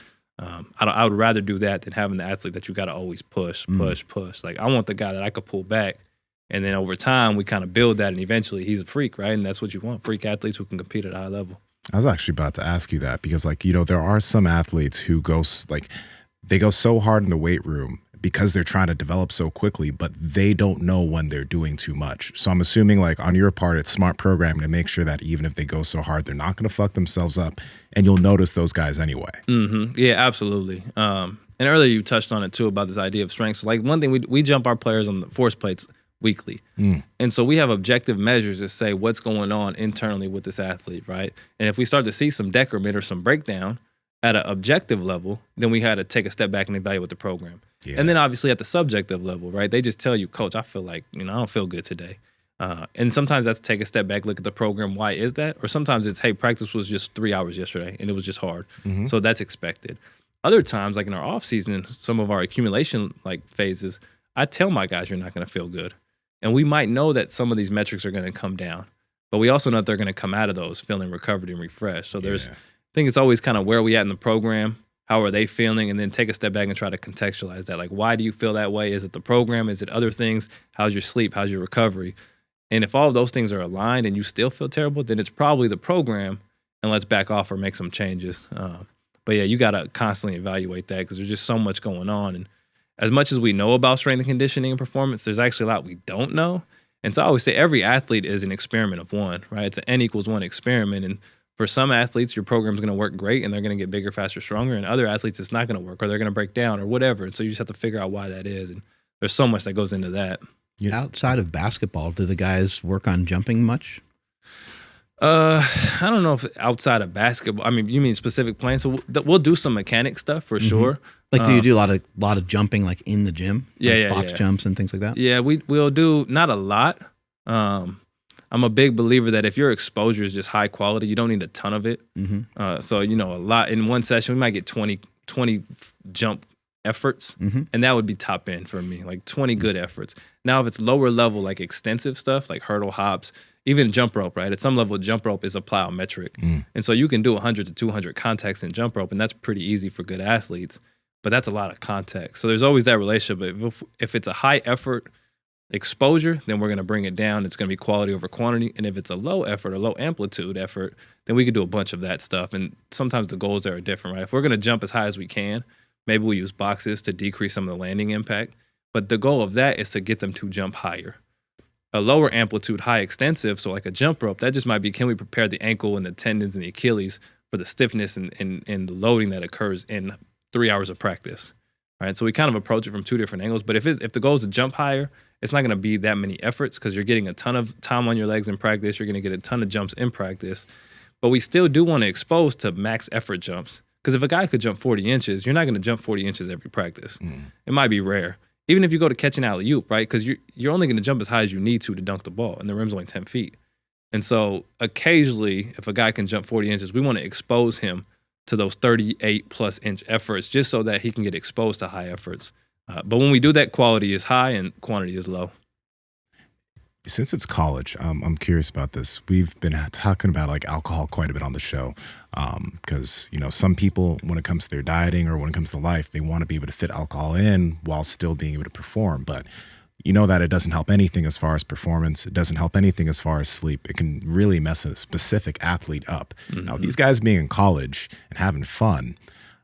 I would rather do that than having the athlete that you got to always push. Like I want the guy that I could pull back, and then over time we kind of build that, and eventually he's a freak, right? And that's what you want, freak athletes who can compete at a high level. I was actually about to ask you that, because there are some athletes who they go so hard in the weight room, because they're trying to develop so quickly, but they don't know when they're doing too much. So I'm assuming like on your part, it's smart programming to make sure that even if they go so hard, they're not going to fuck themselves up, and you'll notice those guys anyway. Yeah, absolutely. And earlier you touched on it too about this idea of strengths. Like one thing, we jump our players on the force plates weekly. And so we have objective measures to say what's going on internally with this athlete, right? And if we start to see some decrement or some breakdown at an objective level, then we had to take a step back and evaluate the program. Yeah. And then obviously at the subjective level, right? They just tell you, coach, I feel like, I don't feel good today. And sometimes that's take a step back, look at the program. Why is that? Or sometimes it's, hey, practice was just 3 hours yesterday and it was just hard. So that's expected. Other times, like in our off season, some of our accumulation like phases, I tell my guys, you're not going to feel good. And we might know that some of these metrics are going to come down, but we also know that they're going to come out of those feeling recovered and refreshed. So I think it's always kind of where are we at in the program? How are they feeling? And then take a step back and try to contextualize that. Like, why do you feel that way? Is it the program? Is it other things? How's your sleep? How's your recovery? And if all of those things are aligned and you still feel terrible, then it's probably the program, and let's back off or make some changes. But yeah, you got to constantly evaluate that because there's just so much going on. And as much as we know about strength and conditioning and performance, there's actually a lot we don't know. And so I always say every athlete is an experiment of one, right? It's an N=1 experiment. And for some athletes, your program's going to work great and they're going to get bigger, faster, stronger. And other athletes, it's not going to work or they're going to break down or whatever. And so you just have to figure out why that is. And there's so much that goes into that. Outside of basketball, do the guys work on jumping much? I don't know if outside of basketball. I mean, you mean specific playing? So we'll do some mechanic stuff for sure. Like, do you do a lot of jumping, like in the gym? Yeah, like box jumps and things like that. Yeah, we'll do not a lot. I'm a big believer that if your exposure is just high quality, you don't need a ton of it. So a lot in one session, we might get 20 jump efforts, and that would be top end for me, like 20 good efforts. Now, if it's lower level, like extensive stuff, like hurdle, hops, even jump rope, right? At some level, jump rope is a plyometric. And so you can do 100 to 200 contacts in jump rope, and that's pretty easy for good athletes, but that's a lot of contact. So there's always that relationship. But if it's a high effort exposure, then we're going to bring it down. It's going to be quality over quantity. And if it's a low effort or low amplitude effort, then we can do a bunch of that stuff. And sometimes the goals there are different, right? If we're going to jump as high as we can, maybe we'll use boxes to decrease some of the landing impact. But the goal of that is to get them to jump higher. A lower amplitude, high extensive, so like a jump rope, that just might be, can we prepare the ankle and the tendons and the Achilles for the stiffness and the loading that occurs in 3 hours of practice, right? So we kind of approach it from two different angles. But if the goal is to jump higher, it's not going to be that many efforts because you're getting a ton of time on your legs in practice. You're going to get a ton of jumps in practice. But we still do want to expose to max effort jumps because if a guy could jump 40 inches, you're not going to jump 40 inches every practice. It might be rare. Even if you go to catch an alley-oop, right? Because you're only going to jump as high as you need to dunk the ball, and the rim's only 10 feet. And so occasionally, if a guy can jump 40 inches, we want to expose him to those 38-plus inch efforts just so that he can get exposed to high efforts. But when we do that, quality is high and quantity is low. Since it's college, I'm curious about this. We've been talking about like alcohol quite a bit on the show because, some people, when it comes to their dieting or when it comes to life, they want to be able to fit alcohol in while still being able to perform. But you know that it doesn't help anything as far as performance. It doesn't help anything as far as sleep. It can really mess a specific athlete up. Now, these guys being in college and having fun,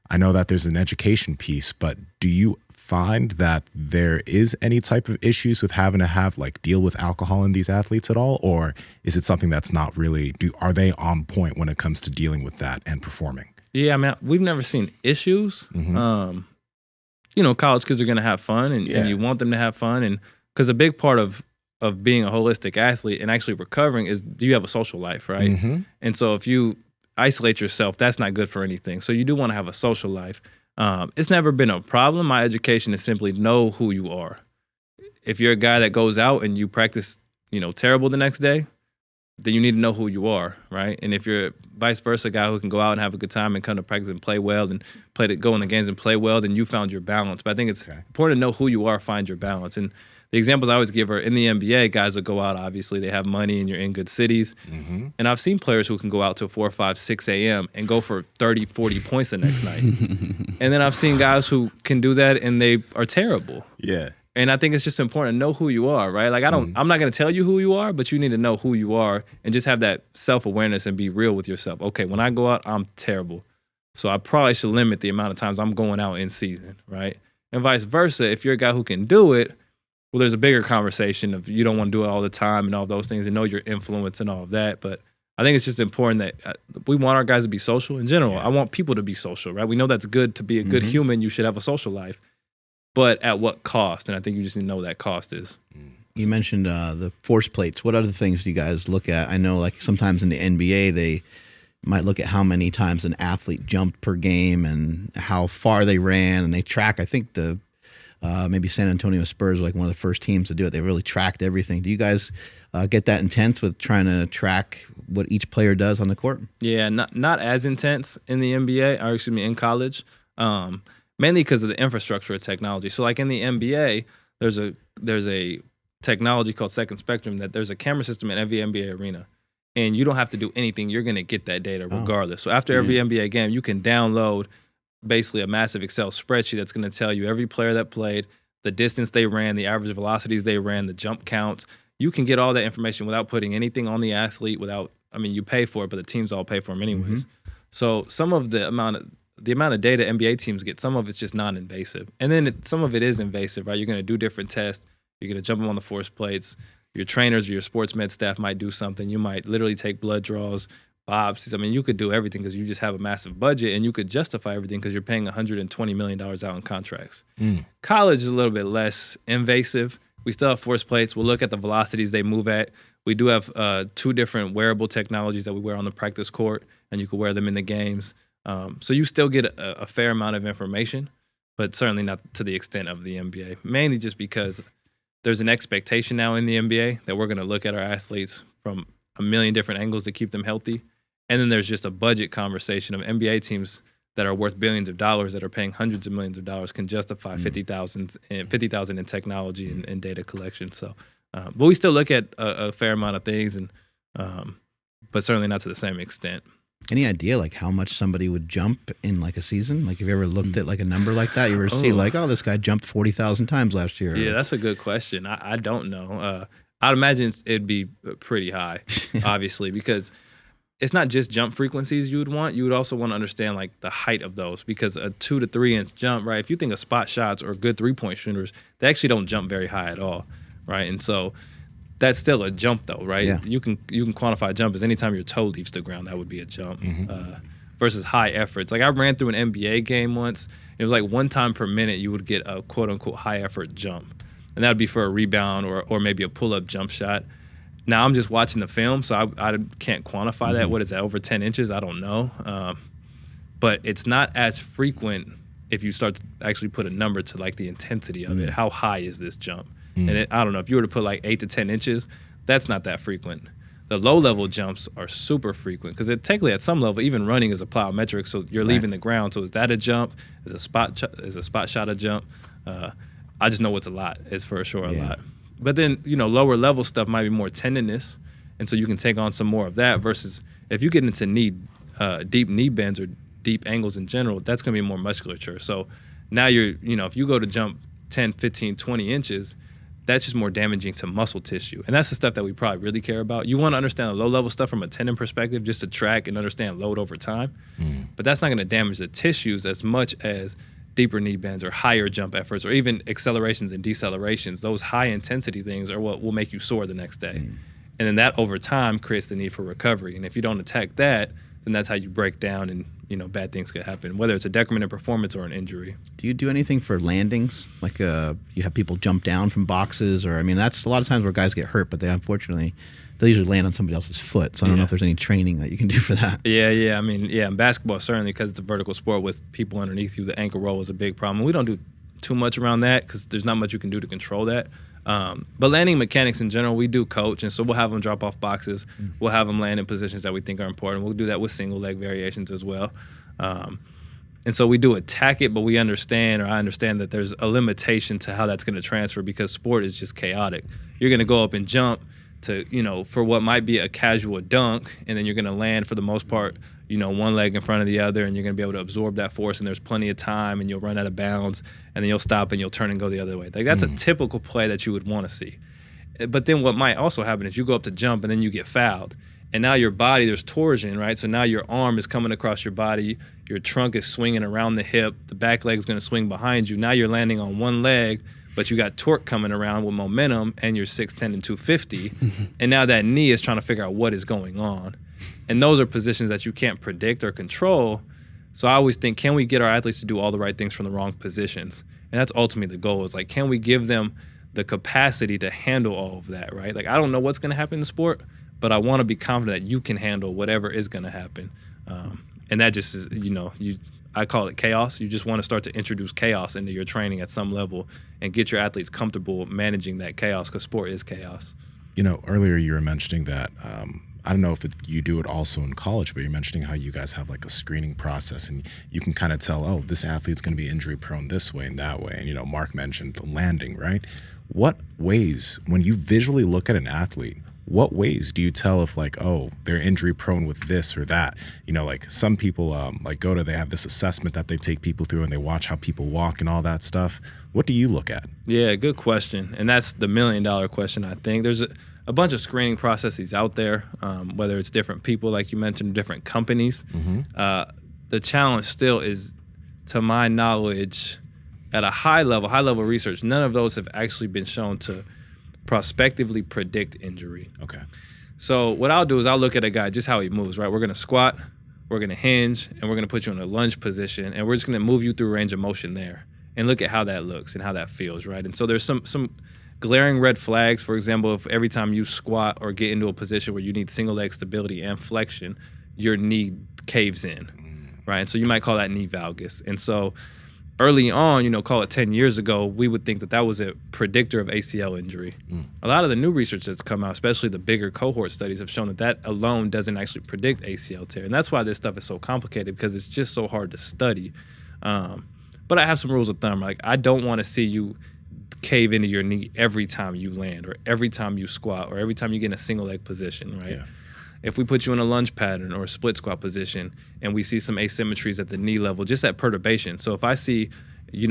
I know that there's an education piece, but do you find that there is any type of issues with having to deal with alcohol in these athletes at all? Or is it something that's not really, are they on point when it comes to dealing with that and performing? Yeah, I mean, we've never seen issues. College kids are going to have fun and you want them to have fun. And because a big part of being a holistic athlete and actually recovering is, do you have a social life, right? And so if you isolate yourself, that's not good for anything. So you do want to have a social life. It's never been a problem. My education is simply know who you are. If you're a guy that goes out and you practice, terrible the next day, then you need to know who you are, right? And if you're vice versa, a guy who can go out and have a good time and come to practice and play well and go in the games and play well, then you found your balance. But I think it's important to know who you are, find your balance. And the examples I always give are in the NBA, guys will go out, obviously, they have money and you're in good cities. And I've seen players who can go out till 4, 5, 6 a.m. and go for 30, 40 points the next night. And then I've seen guys who can do that and they are terrible. Yeah. And I think it's just important to know who you are, right? Like I'm not going to tell you who you are, but you need to know who you are and just have that self-awareness and be real with yourself. Okay, when I go out, I'm terrible. So I probably should limit the amount of times I'm going out in season, right? And vice versa, if you're a guy who can do it, well, there's a bigger conversation of you don't want to do it all the time and all those things and know your influence and all of that. But I think it's just important that we want our guys to be social in general. I want people to be social, right? We know that's good to be a good human. You should have a social life. But at what cost? And I think you just need to know what that cost is. You mentioned the force plates. What other things do you guys look at? I know like sometimes in the NBA, they might look at how many times an athlete jumped per game and how far they ran, and they track. I think the maybe San Antonio Spurs were like one of the first teams to do it. They really tracked everything. Do you guys get that intense with trying to track what each player does on the court? Yeah, not as intense in the NBA, or excuse me, in college, mainly because of the infrastructure of technology. So like in the NBA, there's a technology called Second Spectrum that there's a camera system in every NBA arena. And you don't have to do anything. You're going to get that data regardless. So after every NBA game, you can download basically a massive Excel spreadsheet that's going to tell you every player that played, the distance they ran, the average velocities they ran, the jump counts. You can get all that information without putting anything on the athlete. You pay for it, but the teams all pay for them anyways. So some of the amount of data NBA teams get, some of it's just non-invasive. And then some of it is invasive, right? You're going to do different tests. You're going to jump them on the force plates. Your trainers or your sports med staff might do something. You might literally take blood draws, biopsies. I mean, you could do everything because you just have a massive budget, and you could justify everything because you're paying $120 million out in contracts. College is a little bit less invasive. We still have force plates. We'll look at the velocities they move at. We do have 2 different wearable technologies that we wear on the practice court, and you can wear them in the games. So you still get a fair amount of information, but certainly not to the extent of the NBA, mainly just because there's an expectation now in the NBA that we're going to look at our athletes from a million different angles to keep them healthy. And then there's just a budget conversation of NBA teams that are worth billions of dollars that are paying hundreds of millions of dollars can justify $50,000 in technology and data collection. So, but we still look at a fair amount of things, but certainly not to the same extent. Any idea like how much somebody would jump in like a season? Like have you ever looked at like a number like that? You ever see like, oh, this guy jumped 40,000 times last year? Yeah, that's a good question. I don't know. I'd imagine it'd be pretty high, obviously, because it's not just jump frequencies you would want. You would also want to understand like the height of those, because a 2 to 3 inch jump, right? If you think of spot shots or good 3-point shooters, they actually don't jump very high at all, right? And so that's still a jump though, right? Yeah. You can quantify a jump as anytime your toe leaves the ground, that would be a jump. Versus high efforts. Like I ran through an NBA game once. It was like 1 time per minute you would get a quote unquote high effort jump. And that would be for a rebound or maybe a pull up jump shot. Now I'm just watching the film, so I can't quantify that. What is that, over 10 inches? I don't know. But it's not as frequent if you start to actually put a number to like the intensity of it. How high is this jump? And I don't know, if you were to put like 8 to 10 inches, that's not that frequent. The low-level jumps are super frequent because technically at some level, even running is a plyometric, so you're leaving the ground. So is that a jump? Is a spot shot a jump? I just know it's a lot. It's for sure a lot. But then, lower-level stuff might be more tenderness, and so you can take on some more of that versus if you get into deep knee bends or deep angles in general, that's going to be more musculature. So now if you go to jump 10, 15, 20 inches, that's just more damaging to muscle tissue. And that's the stuff that we probably really care about. You want to understand the low-level stuff from a tendon perspective just to track and understand load over time. But that's not going to damage the tissues as much as deeper knee bends or higher jump efforts or even accelerations and decelerations. Those high-intensity things are what will make you sore the next day. And then that over time creates the need for recovery. And if you don't attack that, then that's how you break down and bad things could happen, whether it's a decrement in performance or an injury. Do you do anything for landings? Like you have people jump down from boxes, or that's a lot of times where guys get hurt, but they usually land on somebody else's foot. So I don't know if there's any training that you can do for that. Yeah. In basketball, certainly because it's a vertical sport with people underneath you, the ankle roll is a big problem. We don't do too much around that because there's not much you can do to control that. But landing mechanics in general, we do coach, and so we'll have them drop off boxes. We'll have them land in positions that we think are important. We'll do that with single leg variations as well. And so we do attack it, but I understand that there's a limitation to how that's going to transfer because sport is just chaotic. You're going to go up and jump to, for what might be a casual dunk, and then you're going to land for the most part, one leg in front of the other, and you're going to be able to absorb that force, and there's plenty of time, and you'll run out of bounds, and then you'll stop and you'll turn and go the other way. Like that's a typical play that you would want to see. But then what might also happen is you go up to jump and then you get fouled. And now your body, there's torsion, right? So now your arm is coming across your body, your trunk is swinging around the hip, the back leg is going to swing behind you. Now you're landing on one leg, but you got torque coming around with momentum, and you're 6'10" and 250. And now that knee is trying to figure out what is going on. And those are positions that you can't predict or control. So I always think, can we get our athletes to do all the right things from the wrong positions? And that's ultimately the goal, is like, can we give them the capacity to handle all of that, right? Like, I don't know what's going to happen in the sport, but I want to be confident that you can handle whatever is going to happen. And that just is, I call it chaos. You just want to start to introduce chaos into your training at some level and get your athletes comfortable managing that chaos, because sport is chaos. Earlier you were mentioning that, I don't know if you do it also in college, but you're mentioning how you guys have like a screening process, and you can kind of tell, oh, this athlete's going to be injury prone this way and that way. And, Mark mentioned landing, right? What ways, when you visually look at an athlete, what ways do you tell if like, oh, they're injury prone with this or that? Like some people they have this assessment that they take people through, and they watch how people walk and all that stuff. What do you look at? Yeah, good question. And that's the $1 million question, I think. There's a bunch of screening processes out there, whether it's different people, like you mentioned, different companies. Mm-hmm. The challenge still is, to my knowledge, at a high level research, none of those have actually been shown to prospectively predict injury. Okay. So what I'll do is I'll look at a guy, just how he moves, right? We're going to squat, we're going to hinge, and we're going to put you in a lunge position, and we're just going to move you through range of motion there and look at how that looks and how that feels, right? And so there's some glaring red flags. For example, if every time you squat or get into a position where you need single leg stability and flexion, your knee caves in, right? And so you might call that knee valgus. And so early on, call it 10 years ago, we would think that was a predictor of ACL injury. A lot of the new research that's come out, especially the bigger cohort studies, have shown that alone doesn't actually predict ACL tear. And that's why this stuff is so complicated, because it's just so hard to study. But I have some rules of thumb. Like, I don't want to see you cave into your knee every time you land, or every time you squat, or every time you get in a single leg position, right? Yeah. If we put you in a lunge pattern or a split squat position and we see some asymmetries at the knee level, just that perturbation. So if I see,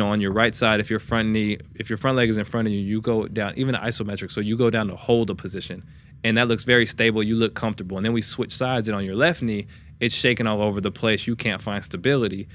on your right side, if your front leg is in front of you, you go down, even isometric, so you go down to hold a position, and that looks very stable, you look comfortable. And then we switch sides, and on your left knee, it's shaking all over the place, you can't find stability.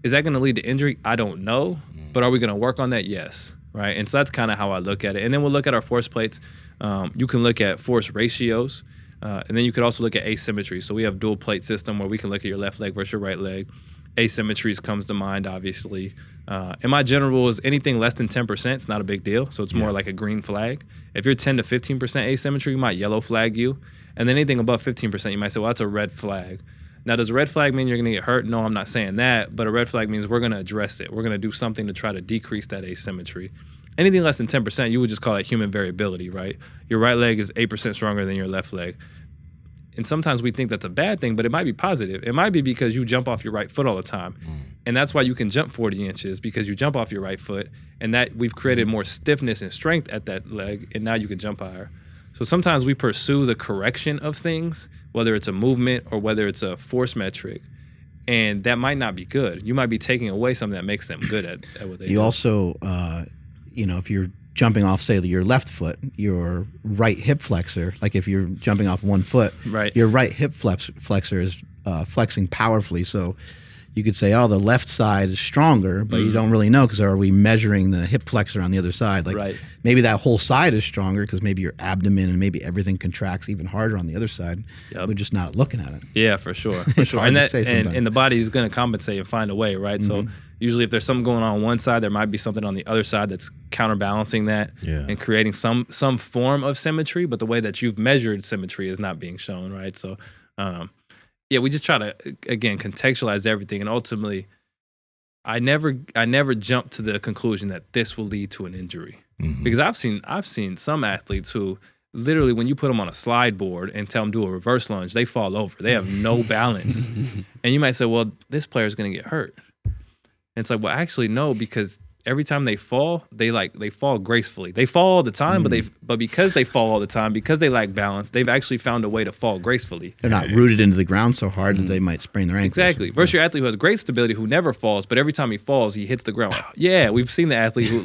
Is that going to lead to injury? I don't know, but are we going to work on that? Yes, right? And so that's kind of how I look at it. And then we'll look at our force plates. You can look at force ratios. And then you could also look at asymmetry. So we have dual plate system where we can look at your left leg versus your right leg. Asymmetries comes to mind, obviously. And my general rule is anything less than 10%, it's not a big deal. So it's more like a green flag. If you're 10 to 15% asymmetry, we might yellow flag you. And then anything above 15%, you might say, well, that's a red flag. Now, does a red flag mean you're going to get hurt? No, I'm not saying that. But a red flag means we're going to address it. We're going to do something to try to decrease that asymmetry. Anything less than 10%, you would just call that human variability, right? Your right leg is 8% stronger than your left leg. And sometimes we think that's a bad thing, but it might be positive. It might be because you jump off your right foot all the time. And that's why you can jump 40 inches, because you jump off your right foot, and that we've created more stiffness and strength at that leg, and now you can jump higher. So sometimes we pursue the correction of things, whether it's a movement or whether it's a force metric, and that might not be good. You might be taking away something that makes them good at what they do. You also, if you're jumping off, say, your left foot, your right hip flexor, like if you're jumping off one foot, right, your right hip flexor is flexing powerfully. So you could say, oh, the left side is stronger, but you don't really know, because are we measuring the hip flexor on the other side? Like maybe that whole side is stronger because maybe your abdomen and maybe everything contracts even harder on the other side. We're just not looking at it. Yeah, for sure. And the body is going to compensate and find a way, right? So usually if there's something going on one side, there might be something on the other side that's counterbalancing that and creating some form of symmetry, but the way that you've measured symmetry is not being shown, right? So we just try to, again, contextualize everything, and ultimately I never jump to the conclusion that this will lead to an injury, because I've seen some athletes who literally, when you put them on a slide board and tell them do a reverse lunge, they fall over. They have no balance. And you might say, well, this player's going to get hurt. And it's like, well, actually, no, because every time they fall, they fall gracefully. They fall all the time, but because they fall all the time, because they lack balance, they've actually found a way to fall gracefulully. They're not rooted into the ground so hard that they might sprain their ankles. Exactly. Versus your athlete who has great stability, who never falls, but every time he falls, he hits the ground. Yeah, we've seen the athlete who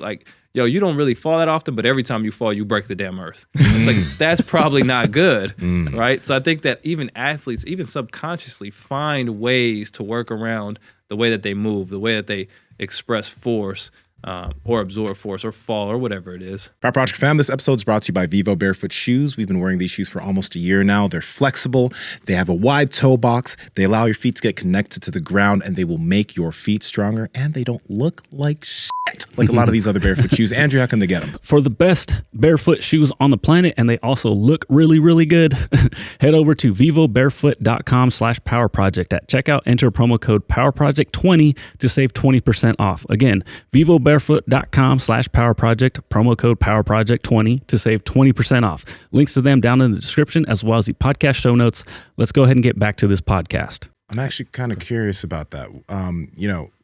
yo, you don't really fall that often, but every time you fall, you break the damn earth. It's like, that's probably not good, right? So I think that even athletes, even subconsciously, find ways to work around the way that they move, the way that they express force, or absorb force or fall or whatever it is. Power Project fam, this episode is brought to you by Vivo Barefoot Shoes. We've been wearing these shoes for almost a year now. They're flexible. They have a wide toe box. They allow your feet to get connected to the ground, and they will make your feet stronger, and they don't look like shit like a lot of these other barefoot shoes. Andrew, how can they get them? For the best barefoot shoes on the planet, and they also look really, really good, head over to vivobarefoot.com/powerproject. At checkout, enter promo code PowerProject20 to save 20% off. Again, vivobarefoot.com/powerproject, promo code PowerProject20 to save 20% off. Links to them down in the description as well as the podcast show notes. Let's go ahead and get back to this podcast. I'm actually kind of curious about that.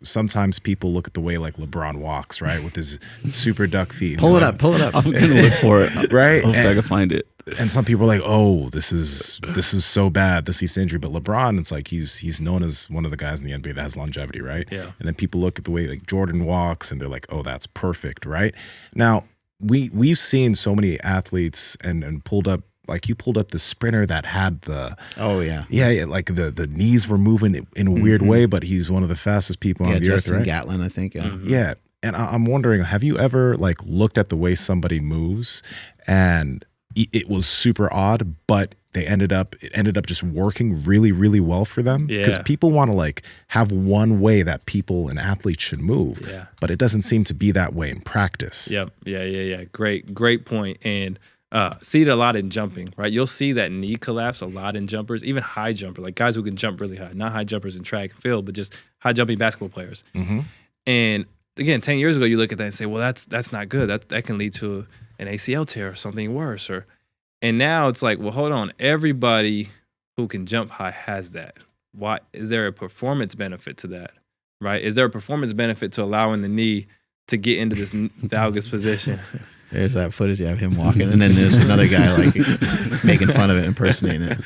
Sometimes people look at the way like LeBron walks, right, with his super duck feet. Pull it up. I'm going to look for it. Right? Hope I can find it. And some people are like, oh, this is so bad, this is injury. But LeBron, it's like he's known as one of the guys in the NBA that has longevity, right? Yeah. And then people look at the way like Jordan walks and they're like, oh, that's perfect, right? Now, we've seen so many athletes and pulled up, like you pulled up the sprinter that had the like the knees were moving in a weird way, but he's one of the fastest people on the Justin earth, right? Gatlin, I think. Yeah. Yeah. And I'm wondering, have you ever like looked at the way somebody moves and it was super odd, but it ended up just working really, really well for them? Because people want to like have one way that people and athletes should move, but it doesn't seem to be that way in practice. Yep. Yeah. Great point. And see it a lot in jumping, right? You'll see that knee collapse a lot in jumpers, even high jumper, like guys who can jump really high, not high jumpers in track and field, but just high jumping basketball players. And again, 10 years ago, you look at that and say, well, that's not good. That can lead to an ACL tear or something worse. And now it's like, well, hold on. Everybody who can jump high has that. Why? Is there a performance benefit to that, right? Is there a performance benefit to allowing the knee to get into this valgus position? There's that footage of him walking, and then there's another guy like making fun of it, impersonating it.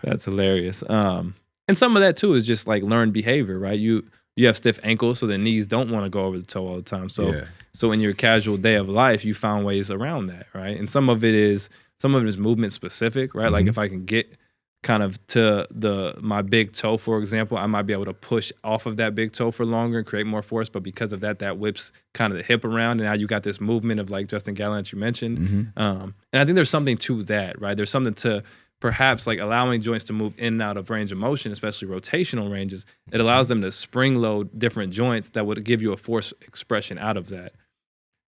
That's hilarious. And some of that too is just like learned behavior, right? You have stiff ankles, so the knees don't want to go over the toe all the time. So in your casual day of life, you found ways around that, right? And some of it is movement specific, right? Like if I can get kind of to my big toe, for example, I might be able to push off of that big toe for longer and create more force. But because of that whips kind of the hip around, and now you got this movement of like Justin Gatlin that you mentioned. And I think there's something to that, right? There's something to perhaps like allowing joints to move in and out of range of motion, especially rotational ranges. It allows them to spring load different joints that would give you a force expression out of that.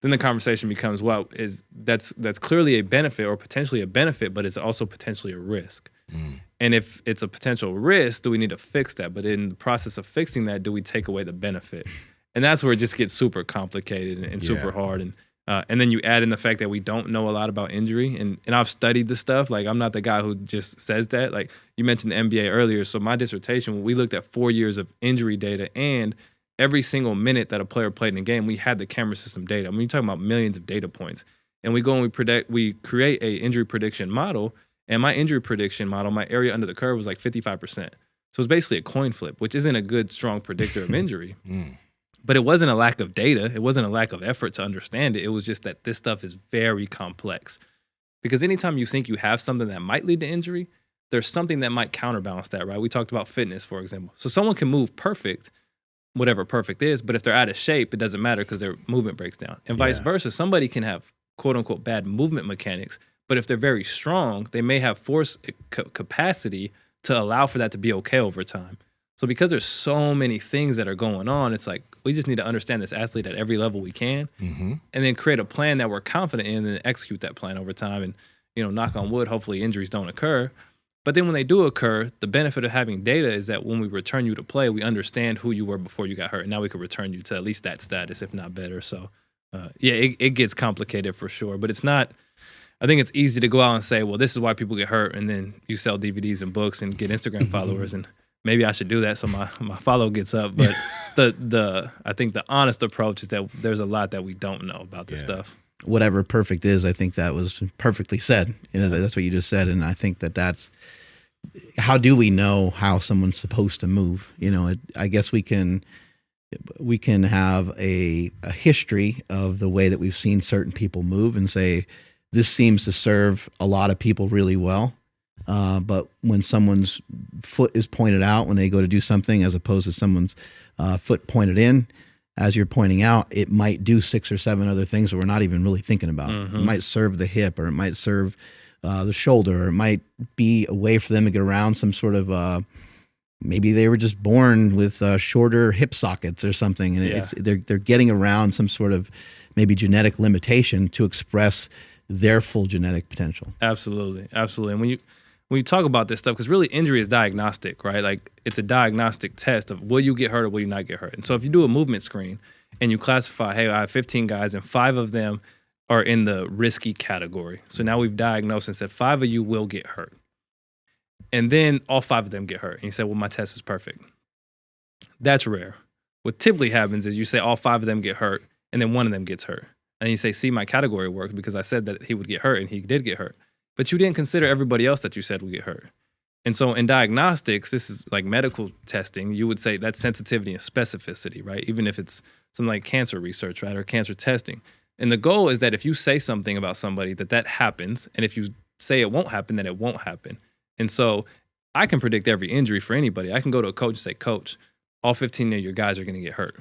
Then the conversation becomes, well, that's clearly a benefit or potentially a benefit, but it's also potentially a risk. And if it's a potential risk, do we need to fix that? But in the process of fixing that, do we take away the benefit? And that's where it just gets super complicated and super hard. And then you add in the fact that we don't know a lot about injury. And I've studied the stuff. Like, I'm not the guy who just says that. Like, you mentioned the NBA earlier. So my dissertation, we looked at 4 years of injury data, and every single minute that a player played in the game, we had the camera system data. I mean, you're talking about millions of data points. And we go and we create a injury prediction model. And my injury prediction model, my area under the curve was like 55%. So it's basically a coin flip, which isn't a good, strong predictor of injury. But it wasn't a lack of data. It wasn't a lack of effort to understand it. It was just that this stuff is very complex. Because anytime you think you have something that might lead to injury, there's something that might counterbalance that, right? We talked about fitness, for example. So someone can move perfect, whatever perfect is, but if they're out of shape, it doesn't matter because their movement breaks down. And vice versa. Somebody can have quote unquote bad movement mechanics, but if they're very strong, they may have force capacity to allow for that to be okay over time. So because there's so many things that are going on, it's like we just need to understand this athlete at every level we can, and then create a plan that we're confident in and execute that plan over time. And, knock on wood, hopefully injuries don't occur. But then when they do occur, the benefit of having data is that when we return you to play, we understand who you were before you got hurt. And now we can return you to at least that status, if not better. So, it gets complicated for sure. But it's not... I think it's easy to go out and say, well, this is why people get hurt, and then you sell DVDs and books and get Instagram followers, and maybe I should do that so my follow gets up. But I think the honest approach is that there's a lot that we don't know about this stuff. Whatever perfect is, I think that was perfectly said. That's what you just said, and I think that's how do we know how someone's supposed to move? I guess we can we can have a history of the way that we've seen certain people move and say, this seems to serve a lot of people really well. But when someone's foot is pointed out when they go to do something, as opposed to someone's foot pointed in, as you're pointing out, it might do 6 or 7 other things that we're not even really thinking about. It might serve the hip, or it might serve the shoulder, or it might be a way for them to get around some sort of maybe they were just born with shorter hip sockets or something, and they're getting around some sort of maybe genetic limitation to express their full genetic potential. Absolutely. And when you talk about this stuff, because really injury is diagnostic, right? Like it's a diagnostic test of will you get hurt or will you not get hurt. And so if you do a movement screen and you classify, hey, I have 15 guys and 5 of them are in the risky category. So now we've diagnosed and said 5 of you will get hurt. And then all 5 of them get hurt. And you say, well, my test is perfect. That's rare. What typically happens is you say all 5 of them get hurt and then one of them gets hurt. And you say, see, my category worked because I said that he would get hurt and he did get hurt. But you didn't consider everybody else that you said would get hurt. And so in diagnostics, this is like medical testing, you would say that's sensitivity and specificity, right? Even if it's something like cancer research, right, or cancer testing. And the goal is that if you say something about somebody, that happens. And if you say it won't happen, then it won't happen. And so I can predict every injury for anybody. I can go to a coach and say, coach, all 15 of your guys are going to get hurt.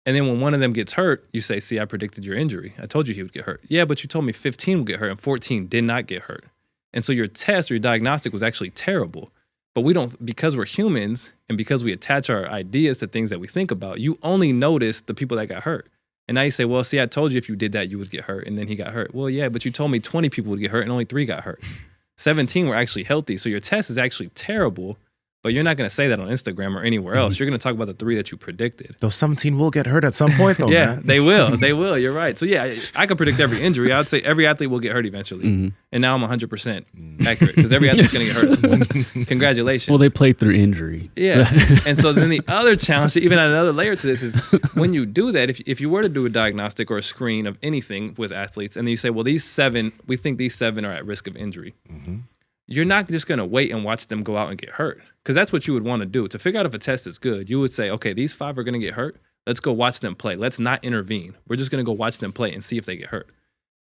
And then when one of them gets hurt, you say, see, I predicted your injury. I told you he would get hurt. Yeah, but you told me 15 would get hurt and 14 did not get hurt. And so your test or your diagnostic was actually terrible. But we don't, because we're humans and because we attach our ideas to things that we think about, you only notice the people that got hurt. And now you say, well, see, I told you if you did that, you would get hurt. And then he got hurt. Well, yeah, but you told me 20 people would get hurt and only 3 got hurt. 17 were actually healthy. So your test is actually terrible, but you're not going to say that on Instagram or anywhere else. You're going to talk about the 3 that you predicted. Those 17 will get hurt at some point, though. Yeah, man. they will. They will. You're right. So yeah, I could predict every injury. I would say every athlete will get hurt eventually. And now I'm 100% accurate because every athlete's going to get hurt at some point. Congratulations. Well, they played through injury. Yeah. And so then the other challenge, even another layer to this is when you do that, if you were to do a diagnostic or a screen of anything with athletes, and then you say, well, these 7, we think these 7 are at risk of injury. You're not just going to wait and watch them go out and get hurt, because that's what you would want to do. To figure out if a test is good, you would say, okay, these 5 are going to get hurt. Let's go watch them play. Let's not intervene. We're just going to go watch them play and see if they get hurt.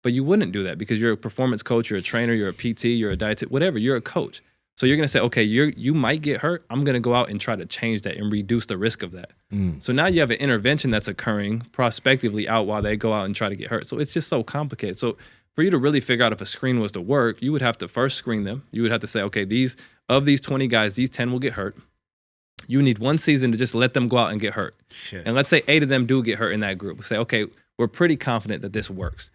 But you wouldn't do that because you're a performance coach, you're a trainer, you're a PT, you're a dietitian, whatever, you're a coach. So you're going to say, okay, you might get hurt. I'm going to go out and try to change that and reduce the risk of that. So now you have an intervention that's occurring prospectively out while they go out and try to get hurt. So it's just so complicated. So for you to really figure out if a screen was to work, you would have to first screen them. You would have to say, okay, these 20 guys, these 10 will get hurt. You need 1 season to just let them go out and get hurt. Shit. And let's say 8 of them do get hurt in that group. Say, okay, we're pretty confident that this works.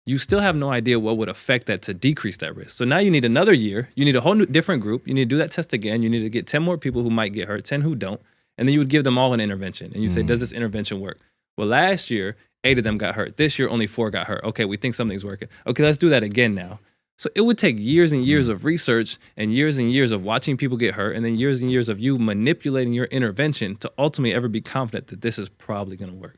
You still have no idea what would affect that to decrease that risk. So now you need another year. You need a whole new different group. You need to do that test again. You need to get 10 more people who might get hurt, 10 who don't. And then you would give them all an intervention. And you say, does this intervention work? Well, last year, 8 of them got hurt. This year, only 4 got hurt. Okay, we think something's working. Okay, let's do that again now. So it would take years and years of research and years of watching people get hurt and then years and years of you manipulating your intervention to ultimately ever be confident that this is probably going to work.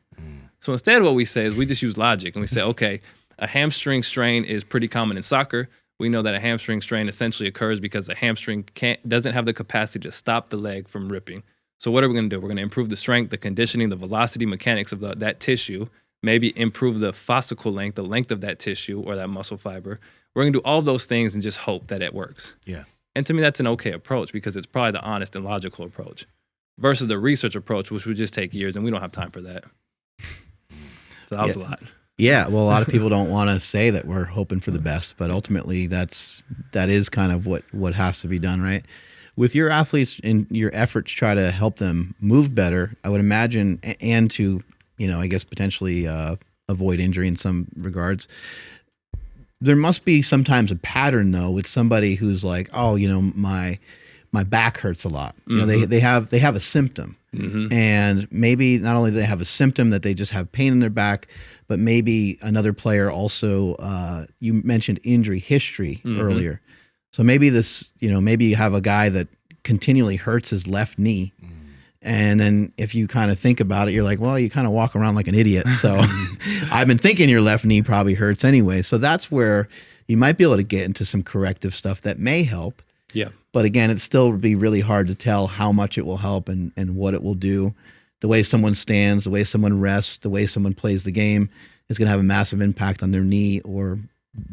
So instead, what we say is we just use logic and we say, okay, a hamstring strain is pretty common in soccer. We know that a hamstring strain essentially occurs because the hamstring doesn't have the capacity to stop the leg from ripping. So what are we going to do? We're going to improve the strength, the conditioning, the velocity mechanics of that tissue, maybe improve the fascicle length, the length of that tissue or that muscle fiber. We're going to do all of those things and just hope that it works. Yeah. And to me, that's an okay approach because it's probably the honest and logical approach versus the research approach, which would just take years, and we don't have time for that. So that was a lot. Yeah, well, a lot of people don't want to say that we're hoping for the best, but ultimately that is kind of what has to be done, right? With your athletes and your effort to try to help them move better, I would imagine, and to, I guess potentially avoid injury in some regards, there must be sometimes a pattern though with somebody who's like, oh, my back hurts a lot. They have a symptom, and maybe not only do they have a symptom that they just have pain in their back, but maybe another player also. You mentioned injury history earlier, so maybe this, maybe you have a guy that continually hurts his left knee. And then if you kind of think about it, you're like, well, you kind of walk around like an idiot. So I've been thinking your left knee probably hurts anyway. So that's where you might be able to get into some corrective stuff that may help. Yeah. But again, it still would be really hard to tell how much it will help and what it will do the way someone stands, the way someone rests, the way someone plays the game is going to have a massive impact on their knee or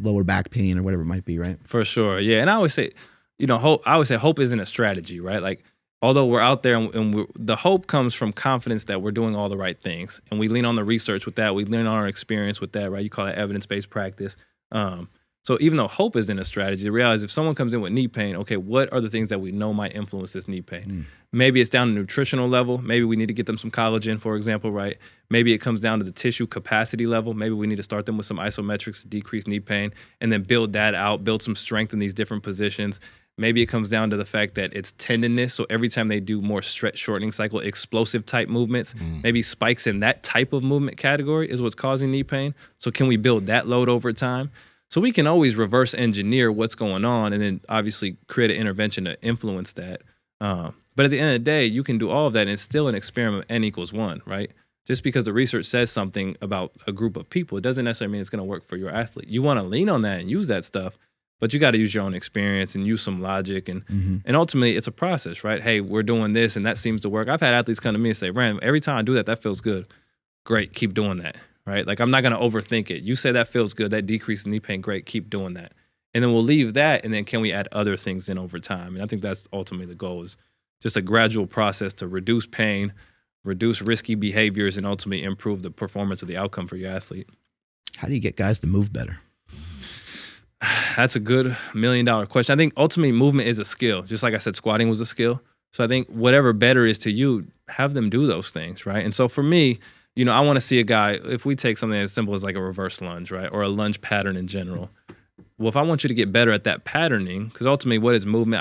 lower back pain or whatever it might be, right? For sure, yeah. And I always say, hope isn't a strategy, right? Like, although we're out there and the hope comes from confidence that we're doing all the right things, and we lean on the research with that, we lean on our experience with that, right? You call that evidence-based practice. So even though hope isn't a strategy, the reality is if someone comes in with knee pain, okay, what are the things that we know might influence this knee pain? Maybe it's down to nutritional level. Maybe we need to get them some collagen, for example, right? Maybe it comes down to the tissue capacity level. Maybe we need to start them with some isometrics to decrease knee pain and then build that out, build some strength in these different positions. Maybe it comes down to the fact that it's tenderness. So every time they do more stretch shortening cycle, explosive type movements, maybe spikes in that type of movement category is what's causing knee pain. So can we build that load over time? So we can always reverse engineer what's going on and then obviously create an intervention to influence that. But at the end of the day, you can do all of that and it's still an experiment N=1, right? Just because the research says something about a group of people, it doesn't necessarily mean it's going to work for your athlete. You want to lean on that and use that stuff, but you got to use your own experience and use some logic. And ultimately, it's a process, right? Hey, we're doing this and that seems to work. I've had athletes come to me and say, Ram, every time I do that, that feels good. Great, keep doing that, right? Like, I'm not going to overthink it. You say that feels good, that decreases knee pain, great, keep doing that. And then we'll leave that, and then can we add other things in over time? And I think that's ultimately the goal, is just a gradual process to reduce pain, reduce risky behaviors, and ultimately improve the performance of the outcome for your athlete. How do you get guys to move better? That's a good $1 million question. I think ultimately movement is a skill. Just like I said, squatting was a skill. So I think whatever better is to you, have them do those things, right? And so for me, I want to see a guy, if we take something as simple as like a reverse lunge, right? Or a lunge pattern in general. Well, if I want you to get better at that patterning, because ultimately what is movement,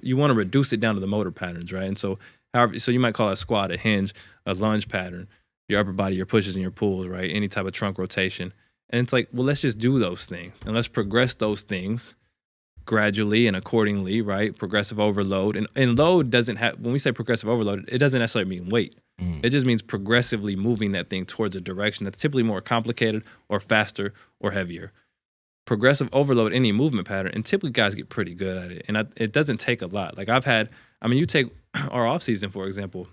you want to reduce it down to the motor patterns, right? And so you might call a squat, a hinge, a lunge pattern, your upper body, your pushes and your pulls, right? Any type of trunk rotation. And it's like, well, let's just do those things and let's progress those things gradually and accordingly, right? Progressive overload. And load doesn't have, when we say progressive overload, it doesn't necessarily mean weight. It just means progressively moving that thing towards a direction that's typically more complicated or faster or heavier. Progressive overload, any movement pattern, and typically guys get pretty good at it. And it doesn't take a lot. Like you take our off season, for example.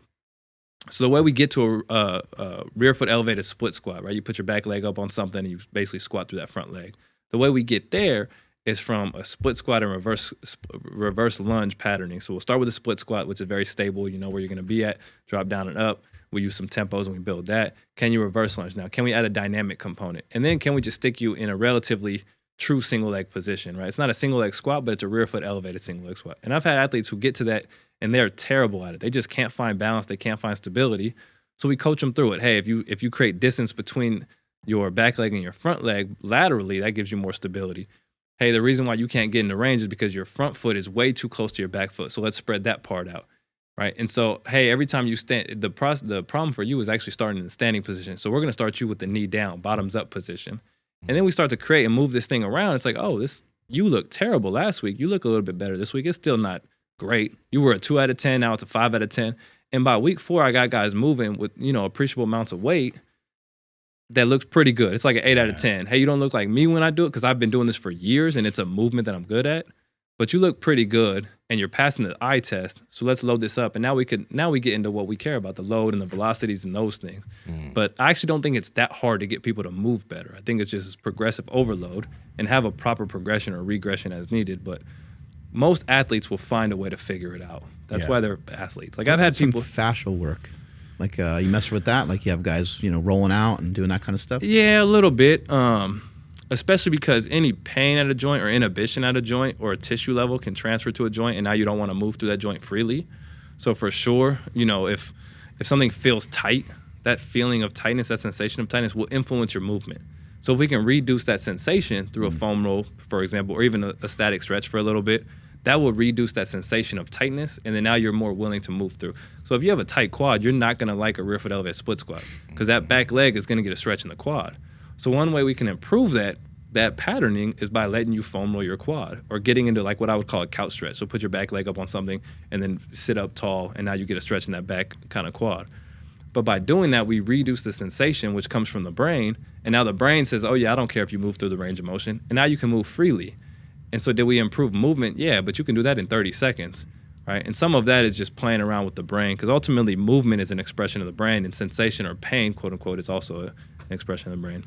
So the way we get to a rear foot elevated split squat, right? You put your back leg up on something and you basically squat through that front leg. The way we get there is from a split squat and reverse lunge patterning. So we'll start with a split squat, which is very stable. You know where you're going to be at. Drop down and up. We use some tempos and we build that. Can you reverse lunge? Now, can we add a dynamic component? And then can we just stick you in a relatively true single leg position, right? It's not a single leg squat, but it's a rear foot elevated single leg squat. And I've had athletes who get to that and they're terrible at it. They just can't find balance. They can't find stability. So we coach them through it. Hey, if you create distance between your back leg and your front leg laterally, that gives you more stability. Hey, the reason why you can't get in the range is because your front foot is way too close to your back foot. So let's spread that part out, right? And so, hey, every time you stand, the problem for you is actually starting in the standing position. So we're going to start you with the knee down, bottoms up position. And then we start to create and move this thing around. It's like, oh, you look terrible last week. You look a little bit better this week. It's still not great. You were a 2 out of 10. Now it's a 5 out of 10. And by week 4, I got guys moving with, appreciable amounts of weight that looks pretty good. It's like an 8 out of 10. Hey, you don't look like me when I do it because I've been doing this for years and it's a movement that I'm good at. But you look pretty good and you're passing the eye test. So let's load this up. And now we get into what we care about, the load and the velocities and those things. But I actually don't think it's that hard to get people to move better. I think it's just progressive overload and have a proper progression or regression as needed. But most athletes will find a way to figure it out. That's why they're athletes. Like I've had people fascial work. Like you mess with that, like you have guys, rolling out and doing that kind of stuff. Yeah, a little bit. Especially because any pain at a joint or inhibition at a joint or a tissue level can transfer to a joint, and now you don't want to move through that joint freely. So for sure, if something feels tight, that feeling of tightness, that sensation of tightness will influence your movement. So if we can reduce that sensation through a foam roll, for example, or even a static stretch for a little bit, that will reduce that sensation of tightness, and then now you're more willing to move through. So if you have a tight quad, you're not going to like a rear foot elevated split squat because that back leg is going to get a stretch in the quad. So one way we can improve that patterning is by letting you foam roll your quad or getting into like what I would call a couch stretch. So put your back leg up on something and then sit up tall, and now you get a stretch in that back kind of quad. But by doing that, we reduce the sensation, which comes from the brain, and now the brain says, oh yeah, I don't care if you move through the range of motion, and now you can move freely. And so did we improve movement? Yeah, but you can do that in 30 seconds, right? And some of that is just playing around with the brain, because ultimately movement is an expression of the brain, and sensation or pain, quote unquote, is also an expression of the brain.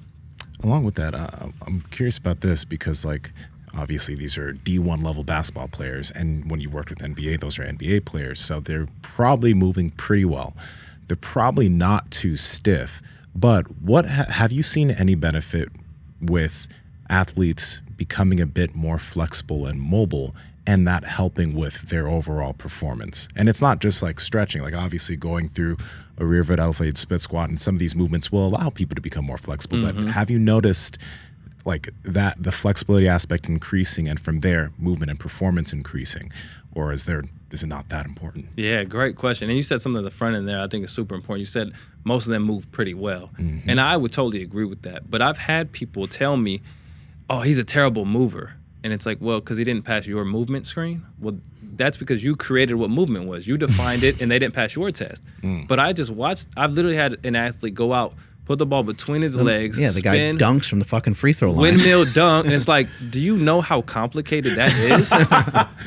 Along with that, I'm curious about this because, like, obviously these are D1 level basketball players, and when you worked with NBA, those are NBA players, so they're probably moving pretty well. They're probably not too stiff, but what have you seen any benefit with athletes becoming a bit more flexible and mobile, and that helping with their overall performance? And it's not just like stretching, like obviously going through a rear foot elevated split squat, and some of these movements will allow people to become more flexible. But have you noticed like that the flexibility aspect increasing, and from there movement and performance increasing, or is it not that important? Yeah, great question. And you said something at the front end there I think is super important. You said most of them move pretty well. And I would totally agree with that. But I've had people tell me, oh, he's a terrible mover. And it's like, well, because he didn't pass your movement screen? Well, that's because you created what movement was. You defined it, and they didn't pass your test. But I just watched. I've literally had an athlete go out, put the ball between his legs, Yeah, the spin, guy dunks from the fucking free throw line. windmill dunk, and it's like, do you know how complicated that is?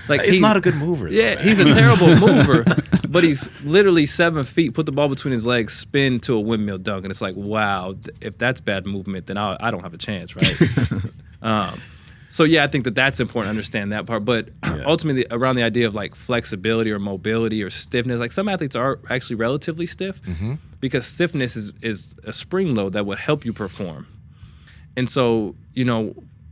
Like, He's not a good mover, though, Yeah, man. he's a terrible mover, but he's literally 7 feet, put the ball between his legs, spin to a windmill dunk, and it's like, wow, if that's bad movement, then I don't have a chance, right? So yeah, I think that's important to understand that part. But ultimately, around the idea of like flexibility or mobility or stiffness, like some athletes are actually relatively stiff because stiffness is a spring load that would help you perform. And so,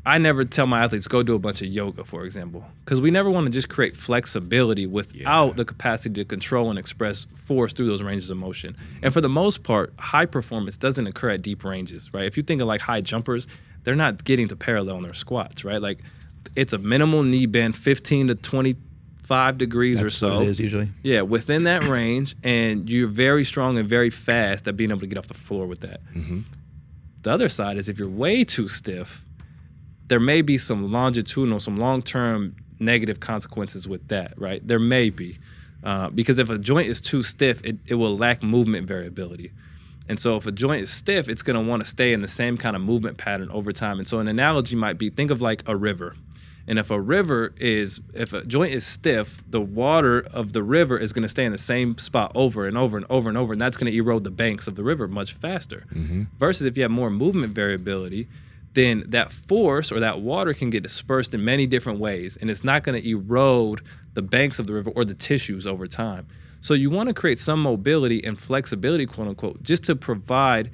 I never tell my athletes go do a bunch of yoga, for example, because we never want to just create flexibility without the capacity to control and express force through those ranges of motion. And for the most part, high performance doesn't occur at deep ranges, right? If you think of like high jumpers, they're not getting to parallel in their squats, right? Like it's a minimal knee bend, 15 to 25 degrees or so. That's what it is usually. Yeah, within that range, and you're very strong and very fast at being able to get off the floor with that. The other side is if you're way too stiff, there may be some longitudinal, some long-term negative consequences with that, right? There may be. Because if a joint is too stiff, it will lack movement variability. And so if a joint is stiff, it's going to want to stay in the same kind of movement pattern over time. And so an analogy might be, think of like a river. And if a joint is stiff, the water of the river is going to stay in the same spot over and over and over and over, and that's going to erode the banks of the river much faster. Versus if you have more movement variability, then that force or that water can get dispersed in many different ways, and it's not going to erode the banks of the river or the tissues over time. So you want to create some mobility and flexibility, quote unquote, just to provide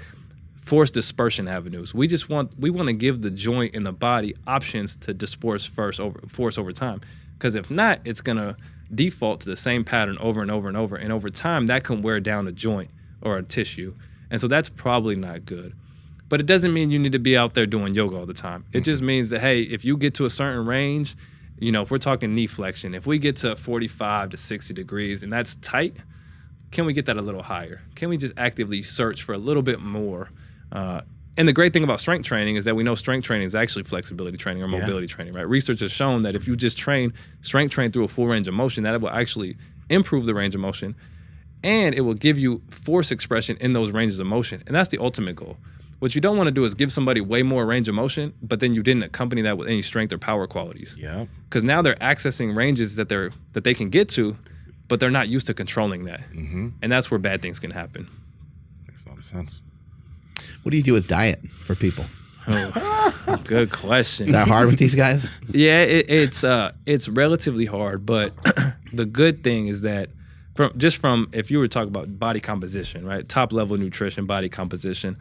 force dispersion avenues. We want to give the joint and the body options to disperse force over time. Because if not, it's going to default to the same pattern over and over and over. And over time, that can wear down a joint or a tissue. And so that's probably not good. But it doesn't mean you need to be out there doing yoga all the time. It just means that, hey, if you get to a certain range, if we're talking knee flexion, if we get to 45 to 60 degrees and that's tight, can we get that a little higher? Can we just actively search for a little bit more? And the great thing about strength training is that we know strength training is actually flexibility training or mobility training, right? Research has shown that if you just strength train through a full range of motion, that it will actually improve the range of motion, and it will give you force expression in those ranges of motion. And that's the ultimate goal. What you don't want to do is give somebody way more range of motion, but then you didn't accompany that with any strength or power qualities. Yeah. Because now they're accessing ranges that they can get to, but they're not used to controlling that. And that's where bad things can happen. Makes a lot of sense. What do you do with diet for people? Oh, good question. Is that hard with these guys? Yeah, it's relatively hard, but the good thing is that from if you were talking about body composition, right? Top level nutrition, body composition,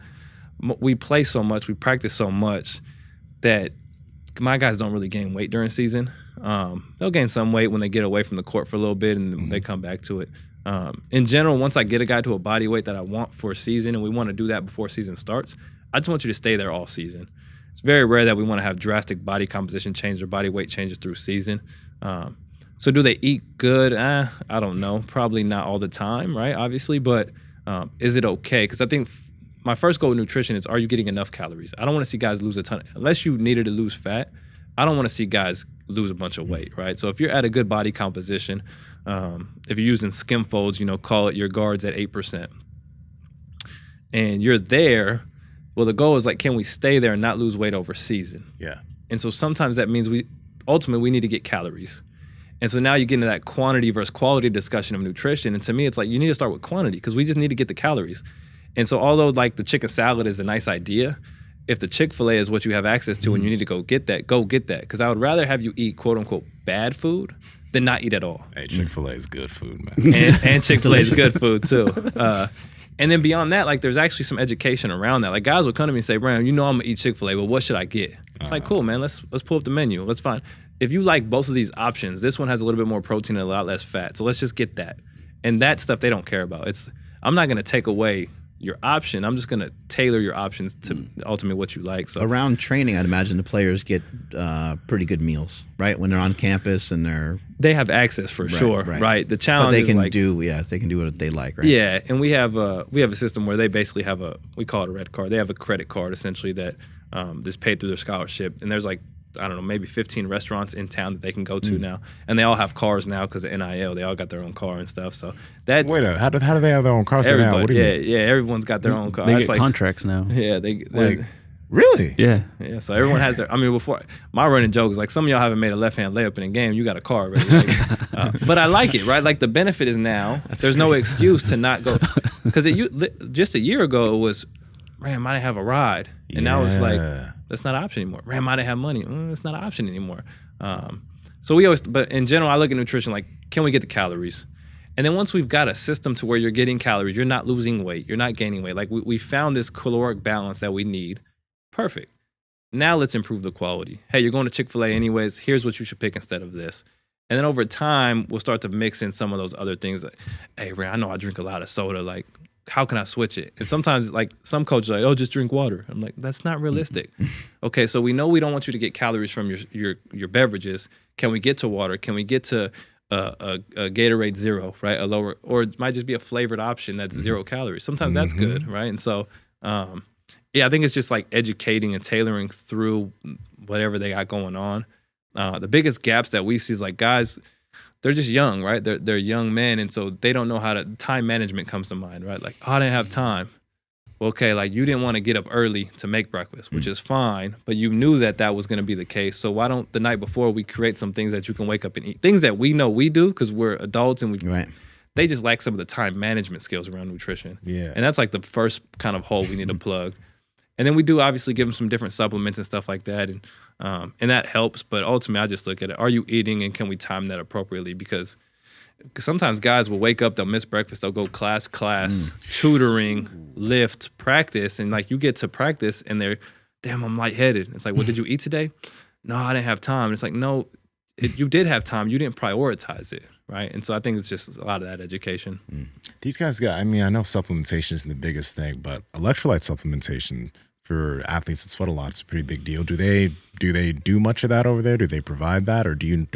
we play so much, we practice so much that my guys don't really gain weight during season. They'll gain some weight when they get away from the court for a little bit and they come back to it. In general, once I get a guy to a body weight that I want for a season, and we want to do that before season starts, I just want you to stay there all season. It's very rare that we want to have drastic body composition changes or body weight changes through season. So do they eat good? I don't know. Probably not all the time, right? Obviously, but is it okay? Because I think my first goal with nutrition is, are you getting enough calories? I don't want to see guys lose a ton. Unless you needed to lose fat, I don't want to see guys lose a bunch of weight, right? So if you're at a good body composition, if you're using skim folds, call it your guards at 8%, and you're there, well, the goal is like, can we stay there and not lose weight over season? Yeah. And so sometimes that means we ultimately need to get calories. And so now you get into that quantity versus quality discussion of nutrition. And to me, it's like you need to start with quantity because we just need to get the calories. And so although like the chicken salad is a nice idea, if the Chick-fil-A is what you have access to and you need to go get that. Because I would rather have you eat quote unquote bad food than not eat at all. Hey, Chick-fil-A is good food, man. And Chick-fil-A is good food too. And then beyond that, like there's actually some education around that. Like guys will come to me and say, Ram, I'm gonna eat Chick-fil-A, but what should I get? It's like, cool, man, let's pull up the menu. Let's find. If you like both of these options, this one has a little bit more protein and a lot less fat. So let's just get that. And that stuff they don't care about. I'm not gonna take away your option. I'm just gonna tailor your options to ultimately what you like. So around training, I'd imagine the players get pretty good meals, right? When they're on campus and they have access for sure, right? The challenge they is can like, they can do what they like, right? Yeah, and we have a system where they basically have we call it a red card. They have a credit card essentially that is paid through their scholarship, and there's like, I don't know, maybe 15 restaurants in town that they can go to now, and they all have cars now because of NIL. They all got their own car and stuff. So that's how do they have their own cars now? What do you mean? Yeah, everyone's got their own car. They It's get contracts now. Yeah, Really? Yeah. Yeah, so everyone has their. I mean, before my running joke is like some of y'all haven't made a left-hand layup in a game. You got a car already. Like, but I like it, right? Like the benefit is now there's no excuse to not go because just a year ago it was, Ram, I didn't have a ride, and now it's like that's not an option anymore. Ram, I didn't have money. It's not an option anymore. So we always, but in general, I look at nutrition like, can we get the calories? And then once we've got a system to where you're getting calories, you're not losing weight, you're not gaining weight. Like we found this caloric balance that we need. Perfect. Now let's improve the quality. Hey, you're going to Chick-fil-A anyways. Here's what you should pick instead of this. And then over time, we'll start to mix in some of those other things. Like, hey, Ray, I know I drink a lot of soda. Like, how can I switch it? And sometimes, like, some coaches are like, oh, just drink water. I'm like, that's not realistic. Okay, so we know we don't want you to get calories from your beverages. Can we get to water? Can we get to a Gatorade Zero, right? A lower, or it might just be a flavored option that's 0 calories. Sometimes that's good, right? And so, yeah, I think it's just like educating and tailoring through whatever they got going on. The biggest gaps that we see is like guys, they're just young, right? They're young men, and so they don't know how to. Time management comes to mind, right? Like, oh, I didn't have time. Well, okay, like you didn't want to get up early to make breakfast, which is fine, but you knew that was going to be the case. So why don't the night before we create some things that you can wake up and eat? Things that we know we do because we're adults and they just lack some of the time management skills around nutrition. Yeah, and that's like the first kind of hole we need to plug. And then we do obviously give them some different supplements and stuff like that, and that helps. But ultimately, I just look at it: are you eating, and can we time that appropriately? Because sometimes guys will wake up, they'll miss breakfast, they'll go class, tutoring, lift, practice, and like you get to practice, and they're, damn, I'm lightheaded. It's like, well, did you eat today? No, I didn't have time. And it's like, no, you did have time. You didn't prioritize it, right? And so I think it's just a lot of that education. These guys I know supplementation isn't the biggest thing, but electrolyte supplementation for athletes that sweat a lot is a pretty big deal. Do they do much of that over there? Do they provide that, or do you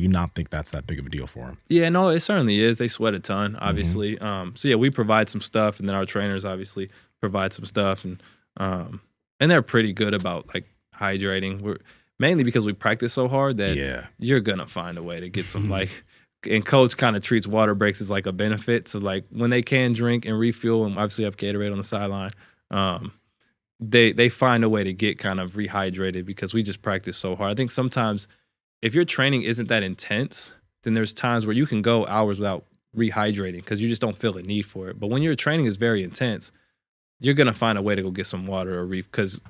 not think that's that big of a deal for them? Yeah, no, it certainly is. They sweat a ton, obviously. So yeah, we provide some stuff, and then our trainers obviously provide some stuff, and they're pretty good about like hydrating. We're mainly because we practice so hard that you're gonna find a way to get some like. And coach kind of treats water breaks as like a benefit. So like when they can drink and refuel, and obviously have Gatorade on the sideline, they find a way to get kind of rehydrated because we just practice so hard. I think sometimes if your training isn't that intense, then there's times where you can go hours without rehydrating because you just don't feel the need for it. But when your training is very intense, you're going to find a way to go get some water or because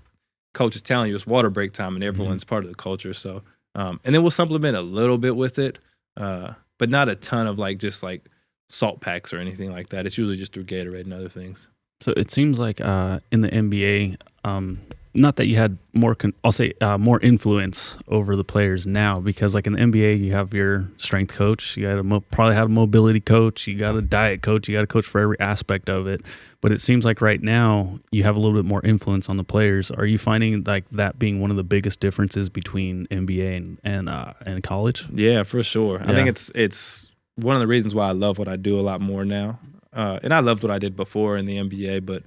coach is telling you it's water break time and everyone's part of the culture. So, and then we'll supplement a little bit with it, but not a ton of like just like salt packs or anything like that. It's usually just through Gatorade and other things. So it seems like in the NBA, not that you had more, more influence over the players now, because like in the NBA, you have your strength coach, you got probably have a mobility coach, you got a diet coach, you got a coach for every aspect of it. But it seems like right now you have a little bit more influence on the players. Are you finding like that being one of the biggest differences between NBA and college? Yeah, for sure. Yeah. I think it's one of the reasons why I love what I do a lot more now. And I loved what I did before in the NBA, but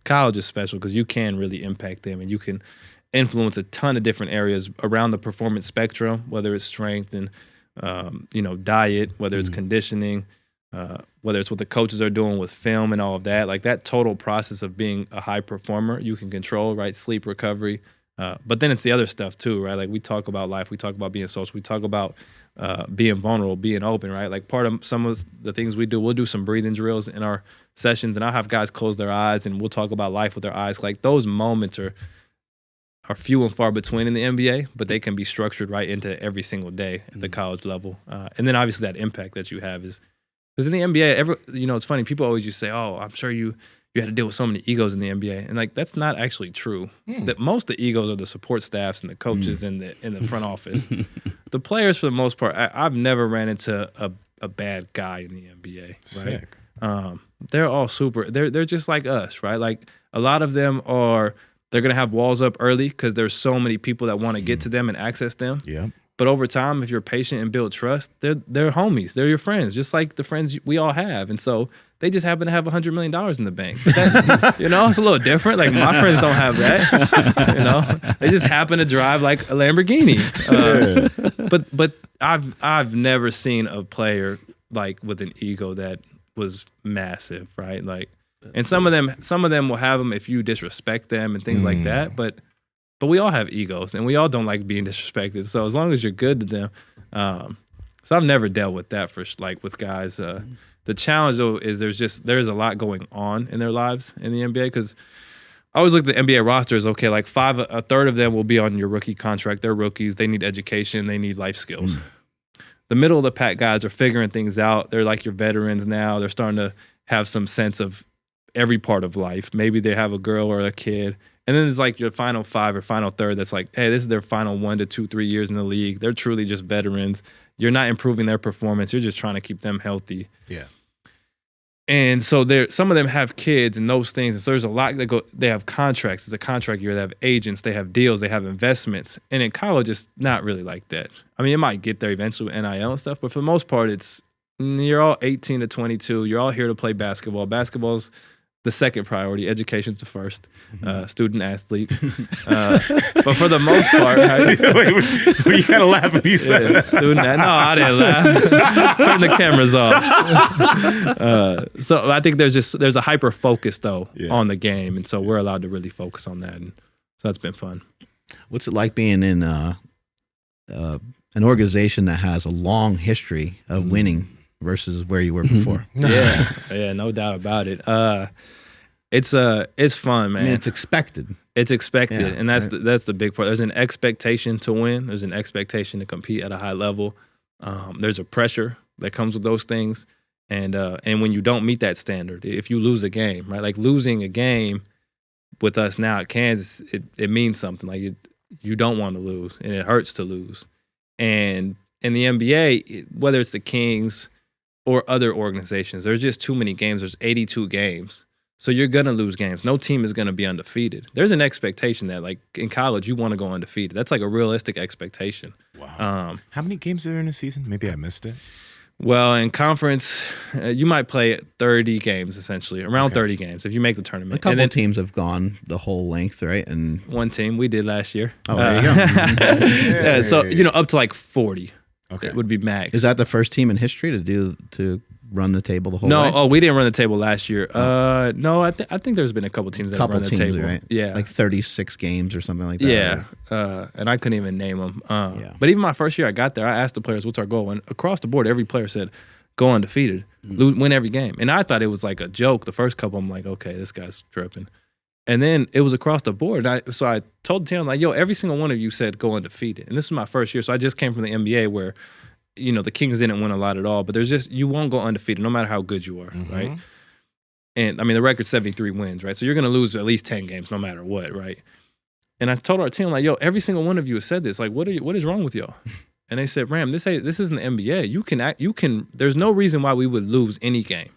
college is special because you can really impact them and you can influence a ton of different areas around the performance spectrum, whether it's strength and, diet, whether it's conditioning, whether it's what the coaches are doing with film and all of that. Like that total process of being a high performer, you can control, right? Sleep, recovery, But then it's the other stuff too, right? Like we talk about life, we talk about being social, we talk about being vulnerable, being open, right? Like part of some of the things we do, we'll do some breathing drills in our sessions, and I'll have guys close their eyes, and we'll talk about life with their eyes. Like those moments are few and far between in the NBA, but they can be structured right into every single day at the college level. And then obviously that impact that you have is because in the NBA, it's funny. People always just say, "Oh, I'm sure you had to deal with so many egos in the NBA," and like that's not actually true. That most of the egos are the support staffs and the coaches in the front office. The players, for the most part, I've never ran into a bad guy in the NBA. Right? Sick. They're all super. They're just like us, right? Like a lot of them are. They're gonna have walls up early because there's so many people that want to get to them and access them. Yeah. But over time, if you're patient and build trust, they're homies. They're your friends, just like the friends we all have. And so they just happen to have $100 million in the bank. That, it's a little different. Like my friends don't have that. They just happen to drive like a Lamborghini. But I've never seen a player like with an ego that was massive, right? Like, and some of them will have them if you disrespect them and things like that. But we all have egos, and we all don't like being disrespected. So as long as you're good to them, so I've never dealt with that with guys. The challenge though is there's a lot going on in their lives in the NBA because I always look at the NBA roster as okay, like a third of them will be on your rookie contract. They're rookies. They need education. They need life skills. The middle of the pack guys are figuring things out. They're like your veterans now. They're starting to have some sense of every part of life. Maybe they have a girl or a kid. And then there's like your final 5 or final third that's like, hey, this is their final 1 to 2, 3 years in the league. They're truly just veterans. You're not improving their performance. You're just trying to keep them healthy. Yeah. And so some of them have kids and those things. And so there's a lot that go. They have contracts. It's a contract year. They have agents. They have deals. They have investments. And in college, it's not really like that. I mean, it might get there eventually with NIL and stuff, but for the most part, you're all 18 to 22. You're all here to play basketball. Basketball's the second priority. Education's the first. Student athlete. But for the most part, Wait, you kind of laugh when you said that. Student athlete. No, I didn't laugh. Turn the cameras off. So I think there's a hyper focus though on the game, and so we're allowed to really focus on that, and so that's been fun. What's it like being in an organization that has a long history of winning versus where you were before? Yeah, no doubt about it. It's fun, man. I mean, it's expected. It's expected, and that's the big part. There's an expectation to win. There's an expectation to compete at a high level. There's a pressure that comes with those things, and when you don't meet that standard, if you lose a game, right? Like losing a game with us now at Kansas, it means something. Like you don't want to lose, and it hurts to lose. And in the NBA, whether it's the Kings or other organizations, there's just too many games. There's 82 games. So you're going to lose games. No team is going to be undefeated. There's an expectation that, like, in college, you want to go undefeated. That's like a realistic expectation. Wow. How many games are there in a season? Maybe I missed it. Well, in conference, you might play 30 games, essentially, around 30 games if you make the tournament. A couple teams have gone the whole length, right? And one team, we did last year. Oh, there you go. Yeah, so, up to like 40. Okay. It would be max. Is that the first team in history to run the table the whole way? No, we didn't run the table last year. No, I think there's been a couple teams that run the table. Right? Yeah, like 36 games or something like that. Yeah, and I couldn't even name them. But even my first year I got there, I asked the players, "What's our goal?" And across the board, every player said, "Go undefeated, win every game." And I thought it was like a joke. The first couple, I'm like, "Okay, this guy's tripping." And then it was across the board. So I told the team, I'm like, "Yo, every single one of you said go undefeated." And this was my first year, so I just came from the NBA where, the Kings didn't win a lot at all, but you won't go undefeated no matter how good you are, right? And I mean, the record's 73 wins, right? So you're going to lose at least 10 games no matter what, right? And I told our team, like, yo, every single one of you has said this. Like, what is wrong with y'all? And they said, Ram, this isn't the NBA. There's no reason why we would lose any game.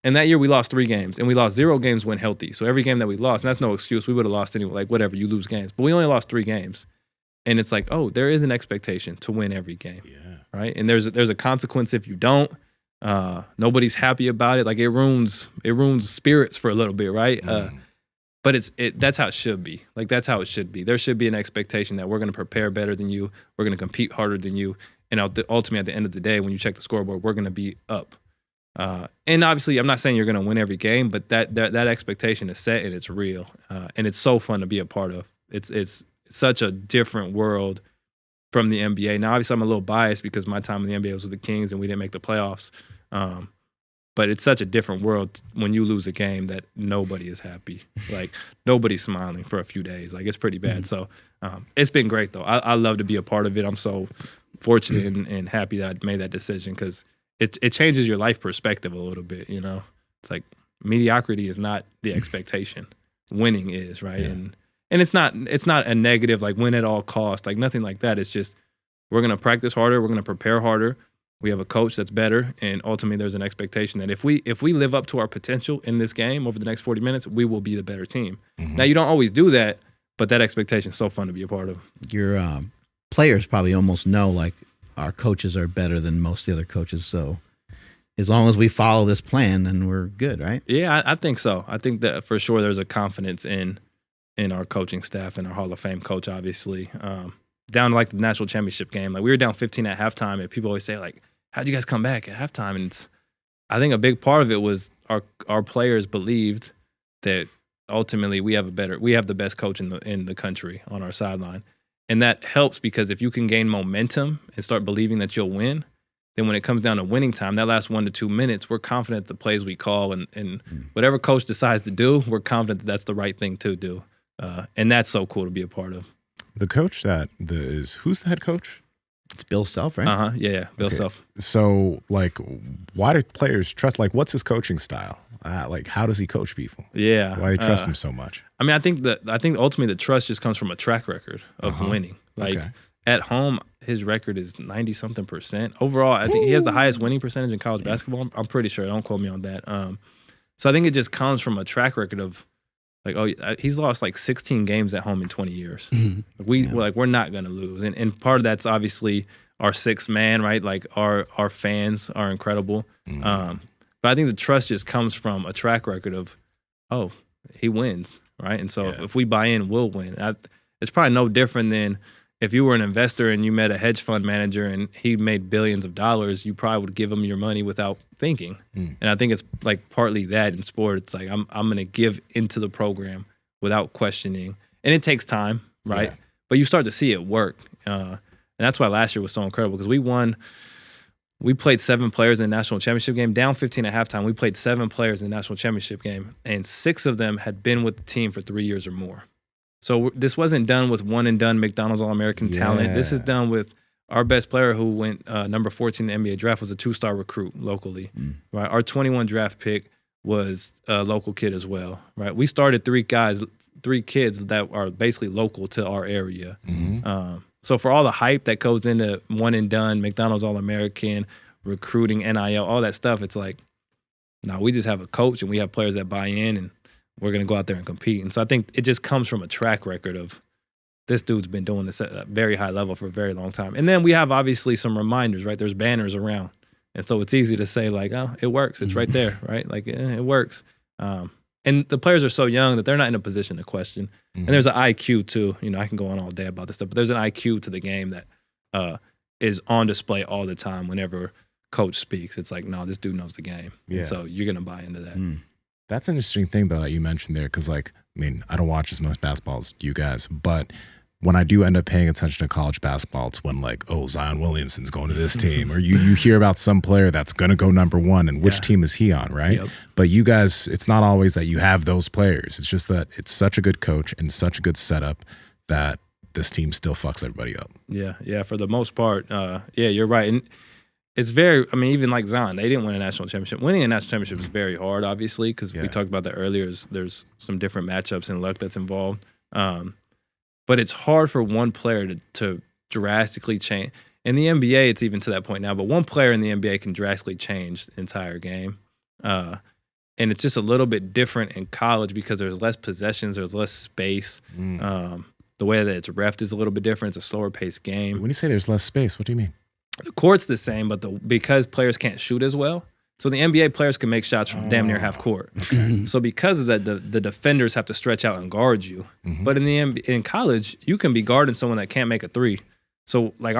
And that year we lost 3 games, and we lost 0 games when healthy. So every game that we lost, and that's no excuse, we would have lost anyway. Like, whatever, you lose games. But we only lost 3 games. And it's like, oh, there is an expectation to win every game, right? And there's a consequence if you don't. Nobody's happy about it. Like it ruins spirits for a little bit, right? But that's how it should be. Like that's how it should be. There should be an expectation that we're going to prepare better than you. We're going to compete harder than you. And ultimately, at the end of the day, when you check the scoreboard, we're going to be up. And obviously, I'm not saying you're going to win every game, but that expectation is set and it's real. And it's so fun to be a part of. It's such a different world from the NBA. Now, obviously, I'm a little biased because my time in the NBA was with the Kings and we didn't make the playoffs. But it's such a different world when you lose a game that nobody is happy. Like, nobody's smiling for a few days. Like, it's pretty bad. So it's been great, though. I love to be a part of it. I'm so fortunate and happy that I made that decision because it changes your life perspective a little bit, you know? It's like mediocrity is not the expectation. Winning is, right? Yeah. And it's not a negative, like win at all costs, like nothing like that. It's just we're going to practice harder. We're going to prepare harder. We have a coach that's better, and ultimately there's an expectation that if we live up to our potential in this game over the next 40 minutes, we will be the better team. Mm-hmm. Now, you don't always do that, but that expectation is so fun to be a part of. Your players probably almost know, like, our coaches are better than most of the other coaches, so as long as we follow this plan, then we're good, right? Yeah, I think so. I think that for sure there's a confidence in our coaching staff and our Hall of Fame coach, obviously. Down to like the national championship game, like we were down 15 at halftime, and people always say like, "How'd you guys come back at halftime?" And I think a big part of it was our players believed that ultimately we have the best coach in the country on our sideline, and that helps because if you can gain momentum and start believing that you'll win, then when it comes down to winning time, that last 1 to 2 minutes, we're confident the plays we call and whatever coach decides to do, we're confident that that's the right thing to do, and that's so cool to be a part of. The coach who's the head coach? It's Bill Self, right? Yeah, Bill Self. So, like, why do players trust? Like, what's his coaching style? Like, how does he coach people? Yeah, Why do they trust him so much? I mean, I think ultimately the trust just comes from a track record of winning. Like at home, his record is 90-something%. Overall, I think he has the highest winning percentage in college basketball. I'm pretty sure. Don't quote me on that. So I think it just comes from a track record of like, he's lost like 16 games at home in 20 years. We're not gonna lose, and part of that's obviously our sixth man, right? Like our fans are incredible. But I think the trust just comes from a track record of, he wins, right? And so if we buy in, we'll win. It's probably no different than if you were an investor and you met a hedge fund manager and he made billions of dollars, you probably would give him your money without thinking. And I think it's like partly that in sport. It's like I'm going to give into the program without questioning. And it takes time, right? Yeah. But you start to see it work. And that's why last year was so incredible because we played 7 players in the national championship game. Down 15 at halftime, we played 7 players in the national championship game. And 6 of them had been with the team for 3 years or more. So this wasn't done with one-and-done McDonald's All-American talent. This is done with our best player who went number 14 in the NBA draft was a 2-star recruit locally. Right? Our 21 draft pick was a local kid as well. Right? We started 3 kids that are basically local to our area. So for all the hype that goes into one-and-done, McDonald's All-American, recruiting, NIL, all that stuff, it's like, no, we just have a coach and we have players that buy in and we're going to go out there and compete. And so I think it just comes from a track record of this dude's been doing this at a very high level for a very long time. And then we have obviously some reminders, right? There's banners around. And so it's easy to say like, oh, it works. It's right there, right? Like it works. And the players are so young that they're not in a position to question. And there's an IQ too. You know, I can go on all day about this stuff, but there's an IQ to the game that is on display all the time whenever coach speaks. It's like, no, this dude knows the game. Yeah. And so you're going to buy into that. That's an interesting thing, though, that you mentioned there, because, like, I mean, I don't watch as much basketball as you guys, but when I do end up paying attention to college basketball, it's when, like, Zion Williamson's going to this team, or you hear about some player that's going to go number 1, and which team is he on, right? Yep. But you guys, it's not always that you have those players. It's just that it's such a good coach and such a good setup that this team still fucks everybody up. Yeah, for the most part, you're right. And it's very, I mean, even like Zion, they didn't win a national championship. Winning a national championship is very hard, obviously, because we talked about that earlier. There's some different matchups and luck that's involved. But it's hard for one player to drastically change. In the NBA, it's even to that point now, but one player in the NBA can drastically change the entire game. And it's just a little bit different in college because there's less possessions, there's less space. The way that it's reffed is a little bit different. It's a slower paced game. When you say there's less space, what do you mean? The court's the same, but because players can't shoot as well, so the NBA players can make shots from damn near half court. So because of that, the defenders have to stretch out and guard you. But in college, you can be guarding someone that can't make a 3. So like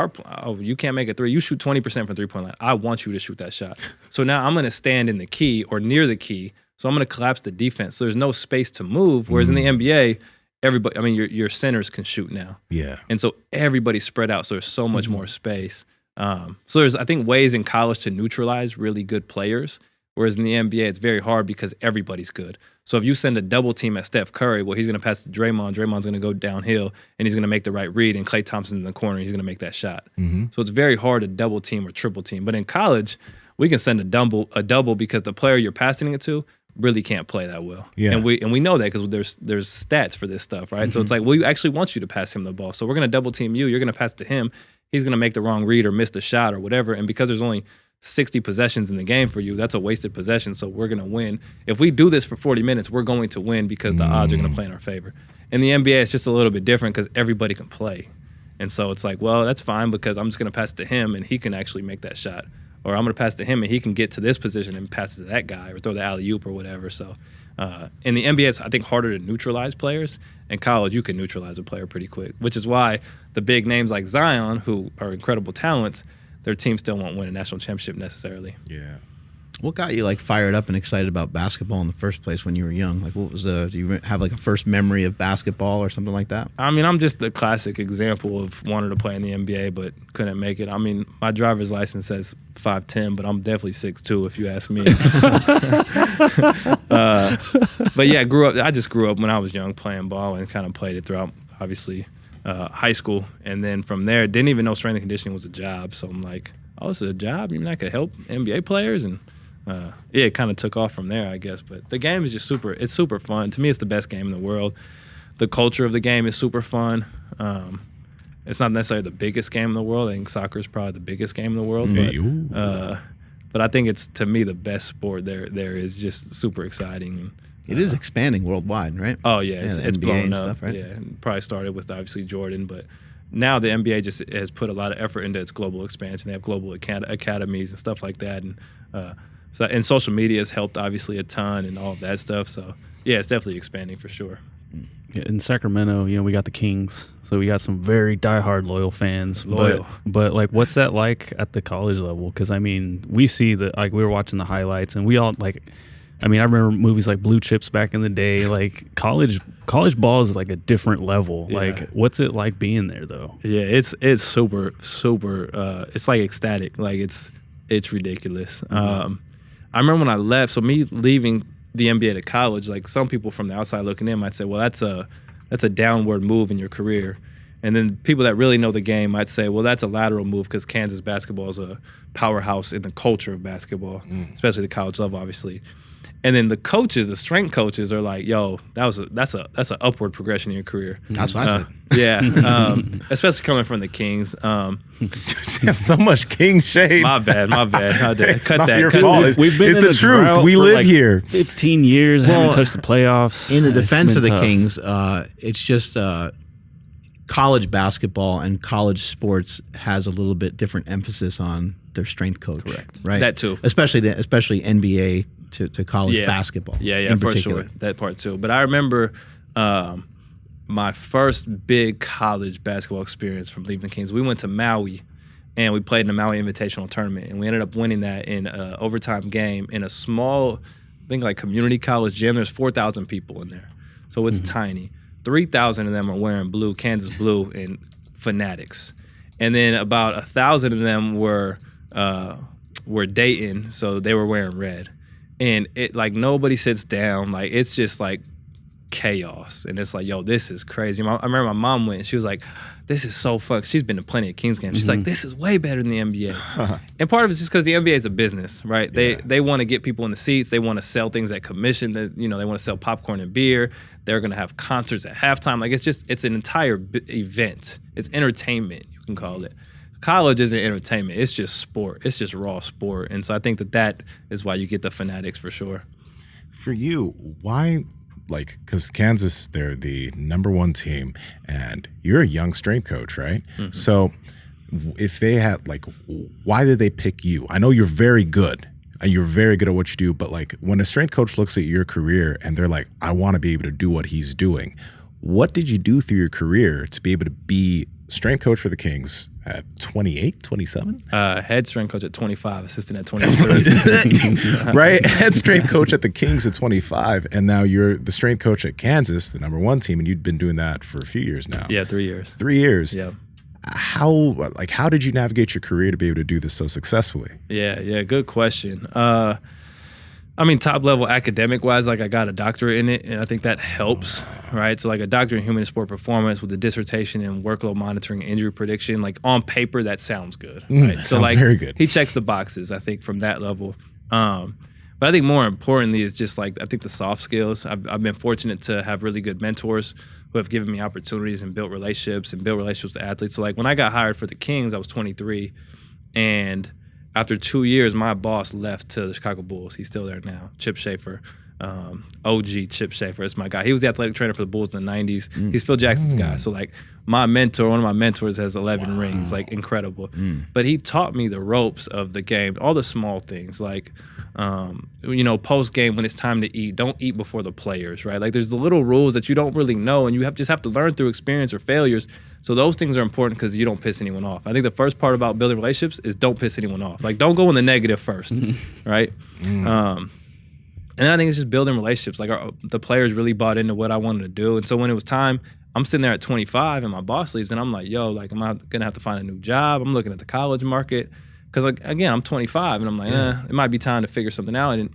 you can't make a 3. You shoot 20% from 3-point line. I want you to shoot that shot. So now I'm going to stand in the key or near the key. So I'm going to collapse the defense. So there's no space to move. Whereas in the NBA, everybody, I mean, your centers can shoot now. Yeah. And so everybody's spread out. So there's so much more space. So there's, I think, ways in college to neutralize really good players. Whereas in the NBA, it's very hard because everybody's good. So if you send a double team at Steph Curry, well, he's going to pass to Draymond. Draymond's going to go downhill, and he's going to make the right read. And Klay Thompson's in the corner, he's going to make that shot. So it's very hard to double team or triple team. But in college, we can send a double because the player you're passing it to really can't play that well. Yeah. And we know that because there's stats for this stuff, right? So it's like, we actually want you to pass him the ball. So we're going to double team you. You're going to pass to him. He's going to make the wrong read or miss the shot or whatever. And because there's only 60 possessions in the game for you, that's a wasted possession, so we're going to win. If we do this for 40 minutes, we're going to win because the odds are going to play in our favor. In the NBA, it's just a little bit different because everybody can play. And so it's like, well, that's fine because I'm just going to pass to him and he can actually make that shot. Or I'm going to pass to him and he can get to this position and pass it to that guy or throw the alley-oop or whatever. So in the NBA, it's, I think, harder to neutralize players. In college, you can neutralize a player pretty quick, which is why the big names like Zion, who are incredible talents, their team still won't win a national championship necessarily. Yeah. What got you like fired up and excited about basketball in the first place when you were young? Like, what was do you have like a first memory of basketball or something like that? I mean, I'm just the classic example of wanting to play in the NBA but couldn't make it. I mean, my driver's license says 5'10", but I'm definitely 6'2" if you ask me. But yeah, I just grew up when I was young playing ball and kind of played it throughout, obviously, high school. And then from there, didn't even know strength and conditioning was a job. So I'm like, oh, this is a job? You mean I could help NBA players? And yeah, it kind of took off from there, I guess. But the game is just it's super fun. To me, it's the best game in the world. The culture of the game is super fun. It's not necessarily the biggest game in the world. I think soccer is probably the biggest game in the world. But I think it's, to me, the best sport there is. Just super exciting. It is expanding worldwide, right? Oh, yeah. It's NBA blown and up. Stuff, right? Yeah, it probably started with, obviously, Jordan. But now the NBA just has put a lot of effort into its global expansion. They have global academies and stuff like that. And social media has helped, obviously, a ton and all of that stuff. So, yeah, it's definitely expanding for sure. In Sacramento, we got the Kings, so we got some very diehard loyal fans. Loyal. But like, what's that like at the college level? Because I mean, we see that, like, we were watching the highlights, and we all like. I mean, I remember movies like Blue Chips back in the day. Like college ball is like a different level. Yeah. Like, what's it like being there though? Yeah, it's super. It's like ecstatic. Like it's ridiculous. I remember when I left. So me leaving the NBA to college, like some people from the outside looking in might say, well, that's a downward move in your career. And then people that really know the game might say, well, that's a lateral move because Kansas basketball is a powerhouse in the culture of basketball, especially the college level, obviously. And then the coaches, the strength coaches, are like, "Yo, that's an upward progression in your career." That's what I said. Yeah, especially coming from the Kings. You have so much King shade. My bad. Cut not that. your Cut fault. that. We've been It's in the a truth. drought We for live like here. 15 years, Well, haven't touched the playoffs. In the It's defense been of the tough. Kings, it's just college basketball and college sports has a little bit different emphasis on their strength coach. Correct. Right. That too. Especially NBA to college basketball. Yeah, in for particular. sure. That part too. But I remember my first big college basketball experience from leaving the Kings. We went to Maui, and we played in the Maui Invitational Tournament, and we ended up winning that in an overtime game in a small, I think like community college gym. There's 4,000 people in there, so it's tiny. 3,000 of them are wearing blue, Kansas blue, and Fanatics, and then about 1,000 of them were Dayton, so they were wearing red. And it, like, nobody sits down. Like, it's just like chaos. And it's like, yo, this is crazy. I remember my mom went and she was like, this is so fun. She's been to plenty of Kings games. She's like, this is way better than the NBA. And part of it's just because the NBA is a business, right? They want to get people in the seats. They want to sell things at commission. That, they want to sell popcorn and beer. They're going to have concerts at halftime. Like, it's an entire event. It's entertainment, you can call it. College isn't entertainment. It's just sport. It's just raw sport. And so I think that is why you get the Fanatics for sure. For you, why, like, because Kansas, they're the #1 team, and you're a young strength coach, right? Mm-hmm. So if they had, like, why did they pick you? I know you're very good. You're very good at what you do, but, like, when a strength coach looks at your career and they're like, I want to be able to do what he's doing, what did you do through your career to be able to be strength coach for the Kings at 28, 27? Head strength coach at 25, assistant at 23. Right? Head strength coach at the Kings at 25, and now you're the strength coach at Kansas, the #1 team, and you've been doing that for a few years now. Yeah, 3 years. 3 years. Yeah. How did you navigate your career to be able to do this so successfully? Yeah, good question. I mean, top level academic wise, like I got a doctorate in it, and I think that helps, right? So like a doctorate in human sport performance with a dissertation in workload monitoring and injury prediction, like on paper, that sounds good. Right? That so sounds like very good. he checks the boxes, I think, from that level. But I think more importantly is just like, I think the soft skills. I've been fortunate to have really good mentors who have given me opportunities and built relationships with athletes. So like when I got hired for the Kings, I was 23, and after 2 years, my boss left to the Chicago Bulls. He's still there now, Chip Schaefer, OG Chip Schaefer. It's my guy. He was the athletic trainer for the Bulls in the 90s. He's Phil Jackson's guy. So like my mentor, one of my mentors has 11 rings, like incredible. But he taught me the ropes of the game, all the small things, like post game when it's time to eat, don't eat before the players, right? Like there's the little rules that you don't really know, and you just have to learn through experience or failures. So those things are important because you don't piss anyone off. I think the first part about building relationships is don't piss anyone off. Like don't go in the negative first, right? And then I think it's just building relationships. Like the players really bought into what I wanted to do, and so when it was time, I'm sitting there at 25 and my boss leaves, and I'm like, yo, like am I gonna have to find a new job? I'm looking at the college market. Because, like, again, I'm 25, and I'm like, it might be time to figure something out. And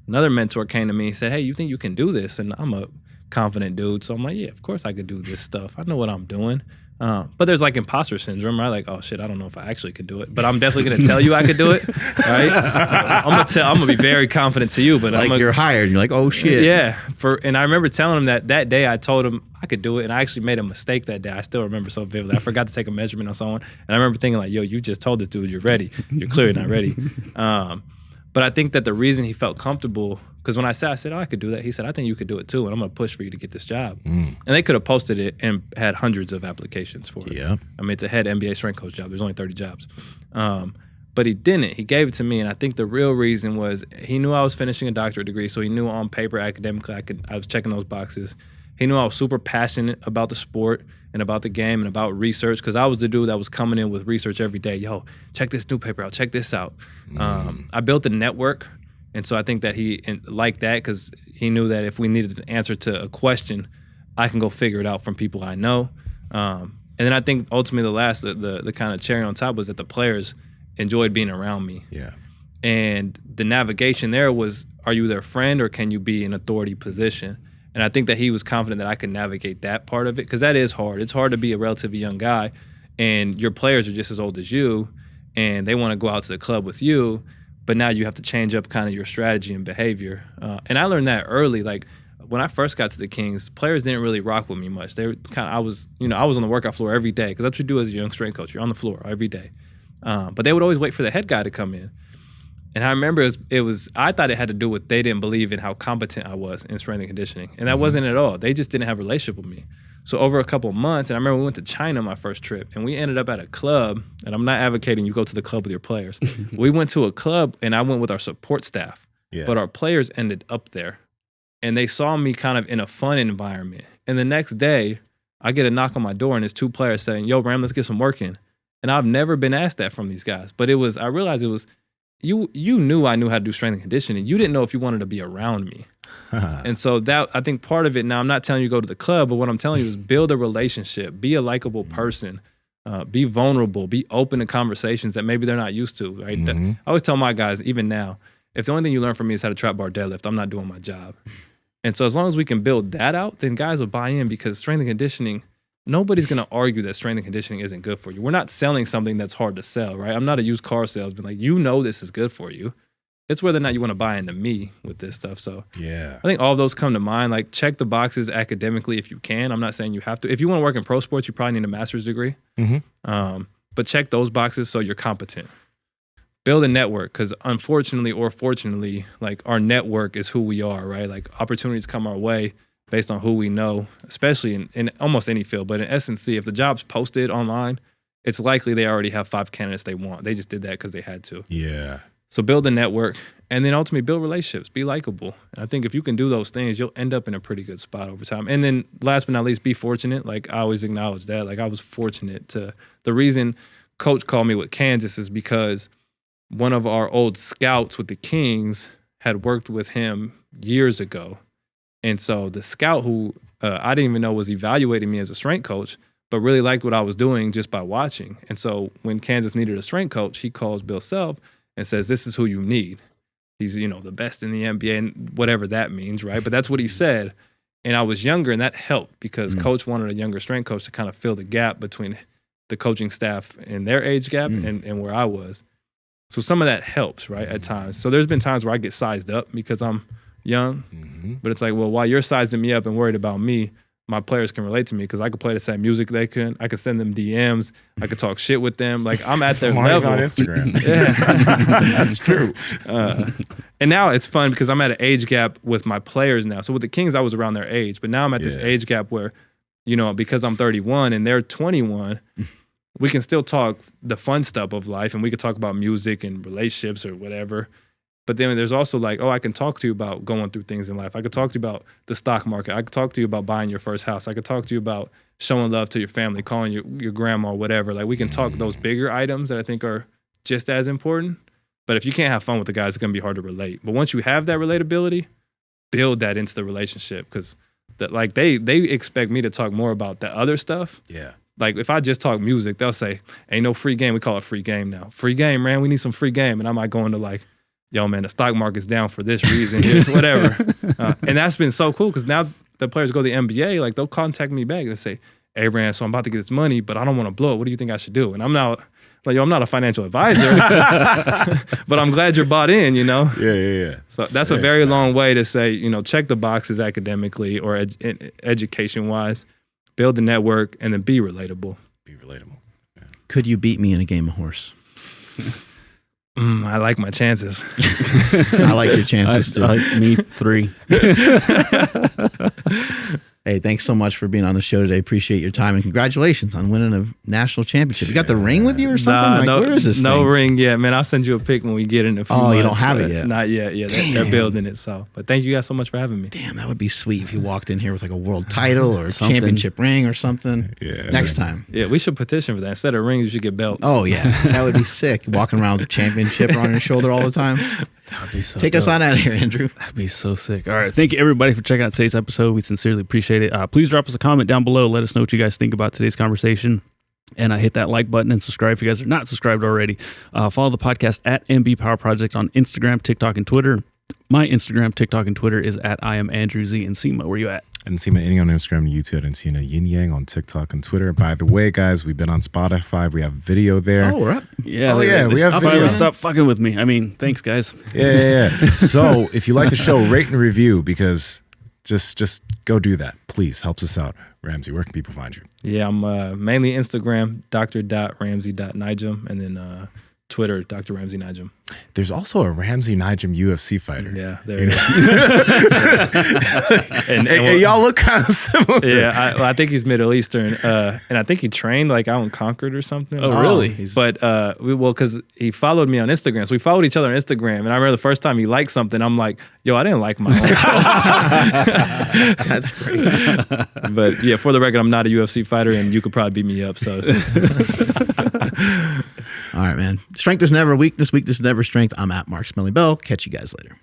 another mentor came to me and said, hey, you think you can do this? And I'm a confident dude, so I'm like, yeah, of course I could do this stuff. I know what I'm doing. But there's, like, imposter syndrome, right? Like, oh, shit, I don't know if I actually could do it. But I'm definitely going to tell you I could do it, right? I'm going to be very confident to you. But like you're hired, and you're like, oh, shit. Yeah. And I remember telling him that day I told him I could do it, and I actually made a mistake that day. I still remember so vividly. I forgot to take a measurement on someone, and I remember thinking like, yo, you just told this dude you're ready. You're clearly not ready. But I think that the reason he felt comfortable, because when I said, oh, I could do that, he said, I think you could do it too, and I'm going to push for you to get this job. And they could have posted it and had hundreds of applications for it. Yeah. I mean, it's a head NBA strength coach job. There's only 30 jobs. But he didn't. He gave it to me, and I think the real reason was he knew I was finishing a doctorate degree, so he knew on paper, academically, I was checking those boxes. He knew I was super passionate about the sport and about the game and about research, because I was the dude that was coming in with research every day. Yo, check this new paper out. Check this out. I built a network, and so I think that he liked that because he knew that if we needed an answer to a question, I can go figure it out from people I know. And then I think ultimately the kind of cherry on top was that the players enjoyed being around me. Yeah. And the navigation there was, are you their friend or can you be in authority position? And I think that he was confident that I could navigate that part of it, because that is hard. It's hard to be a relatively young guy, and your players are just as old as you, and they want to go out to the club with you, but now you have to change up kind of your strategy and behavior. And I learned that early. Like when I first got to the Kings, players didn't really rock with me much. They were I was on the workout floor every day, because that's what you do as a young strength coach. You're on the floor every day. But they would always wait for the head guy to come in. And I remember I thought it had to do with they didn't believe in how competent I was in strength and conditioning. And that wasn't at all. They just didn't have a relationship with me. So over a couple of months, and I remember we went to China my first trip, and we ended up at a club, and I'm not advocating you go to the club with your players. We went to a club, and I went with our support staff. Yeah. But our players ended up there. And they saw me kind of in a fun environment. And the next day, I get a knock on my door, and there's two players saying, yo, Ram, let's get some work in. And I've never been asked that from these guys. But I realized it was, you knew I knew how to do strength and conditioning. You didn't know if you wanted to be around me. And so that, I think part of it, now I'm not telling you to go to the club, but what I'm telling you is build a relationship, be a likable person, be vulnerable, be open to conversations that maybe they're not used to, right? I always tell my guys, even now, if the only thing you learn from me is how to trap bar deadlift, I'm not doing my job. And so as long as we can build that out, then guys will buy in, because strength and conditioning, nobody's going to argue that strength and conditioning isn't good for you. We're not selling something that's hard to sell, right? I'm not a used car salesman. Like, this is good for you. It's whether or not you want to buy into me with this stuff. So yeah, I think all of those come to mind. Like, check the boxes academically if you can. I'm not saying you have to. If you want to work in pro sports, you probably need a master's degree. But check those boxes so you're competent. Build a network, because unfortunately or fortunately, like, our network is who we are, right? Like, opportunities come our way based on who we know, especially in almost any field. But in S&C, if the job's posted online, it's likely they already have 5 candidates they want. They just did that because they had to. Yeah. So build a network, and then ultimately build relationships, be likable. And I think if you can do those things, you'll end up in a pretty good spot over time. And then last but not least, be fortunate. Like I always acknowledge that. Like I was fortunate the reason coach called me with Kansas is because one of our old scouts with the Kings had worked with him years ago. And so the scout who I didn't even know was evaluating me as a strength coach, but really liked what I was doing just by watching. And so when Kansas needed a strength coach, he calls Bill Self and says, this is who you need. He's, the best in the NBA and whatever that means, right? But that's what he said. And I was younger, and that helped because coach wanted a younger strength coach to kind of fill the gap between the coaching staff and their age gap and where I was. So some of that helps, right, at times. So there's been times where I get sized up because I'm young, but it's like, well, while you're sizing me up and worried about me, my players can relate to me because I could play the same music they can. I could send them DMs. I could talk shit with them. Like I'm at their level. On Instagram. Yeah, that's true. And now it's fun because I'm at an age gap with my players now. So with the Kings, I was around their age, but now I'm at this age gap where, because I'm 31 and they're 21, we can still talk the fun stuff of life, and we could talk about music and relationships or whatever. But then there's also like, I can talk to you about going through things in life. I could talk to you about the stock market. I could talk to you about buying your first house. I could talk to you about showing love to your family, calling your grandma, whatever. Like we can talk those bigger items that I think are just as important. But if you can't have fun with the guys, it's going to be hard to relate. But once you have that relatability, build that into the relationship because they expect me to talk more about the other stuff. Yeah. Like if I just talk music, they'll say, ain't no free game. We call it free game now. Free game, man. We need some free game. And I might go into like, yo, man, the stock market's down for this reason, this, whatever. And that's been so cool because now the players go to the NBA, like they'll contact me back and say, hey, Brand, so I'm about to get this money, but I don't want to blow it. What do you think I should do? And I'm not like, yo, I'm not a financial advisor, but I'm glad you're bought in, Yeah. So that's a very long way to say, check the boxes academically or education-wise, build the network, and then be relatable. Be relatable. Yeah. Could you beat me in a game of horse? I like my chances. I like your chances too. Me 3. Hey, thanks so much for being on the show today. Appreciate your time and congratulations on winning a national championship. You got the ring with you or something? Where is this no thing? ring yet, man. I'll send you a pic when we get in a few months. You don't have it yet? Not yet. Yeah, they're building it. So, but thank you guys so much for having me. Damn, that would be sweet if you walked in here with like a world title or a championship ring or something. Yeah. Next time. Yeah, we should petition for that. Instead of rings, you should get belts. Oh yeah, that would be sick. Walking around with a championship on your shoulder all the time. That would be so Take dope. us on out of here, Andrew. That'd be so sick. All right. Thank you, everybody, for checking out today's episode. We sincerely appreciate it. Please drop us a comment down below. Let us know what you guys think about today's conversation. And hit that like button and subscribe if you guys are not subscribed already. Follow the podcast at MB Power Project on Instagram, TikTok, and Twitter. My Instagram, TikTok, and Twitter is at I am Andrew Z. Nsima, where you at? Nsima Inyang on Instagram and YouTube, and Nsima Inyang on TikTok and Twitter. By the way, guys, we've been on Spotify. We have video there. Oh, we're up. Yeah. We have video. Stop fucking with me. I mean, thanks, guys. Yeah. So if you like the show, rate and review because just go do that. Please, helps us out. Ramsey, where can people find you? Yeah, I'm mainly Instagram, dr.ramsey.nijem, and then Twitter, Dr. Ramsey Nijem. There's also a Ramsey Nijem UFC fighter. Yeah, there it is. and y'all look kind of similar. Yeah, I think he's Middle Eastern, and I think he trained like out in Concord or something. Oh, really? But because he followed me on Instagram, so we followed each other on Instagram. And I remember the first time he liked something, I'm like, yo, I didn't like my own post. That's great. But yeah, for the record, I'm not a UFC fighter, and you could probably beat me up. So. All right, man. Strength is never weakness. Weakness is never strength. I'm at Mark Smelly Bell. Catch you guys later.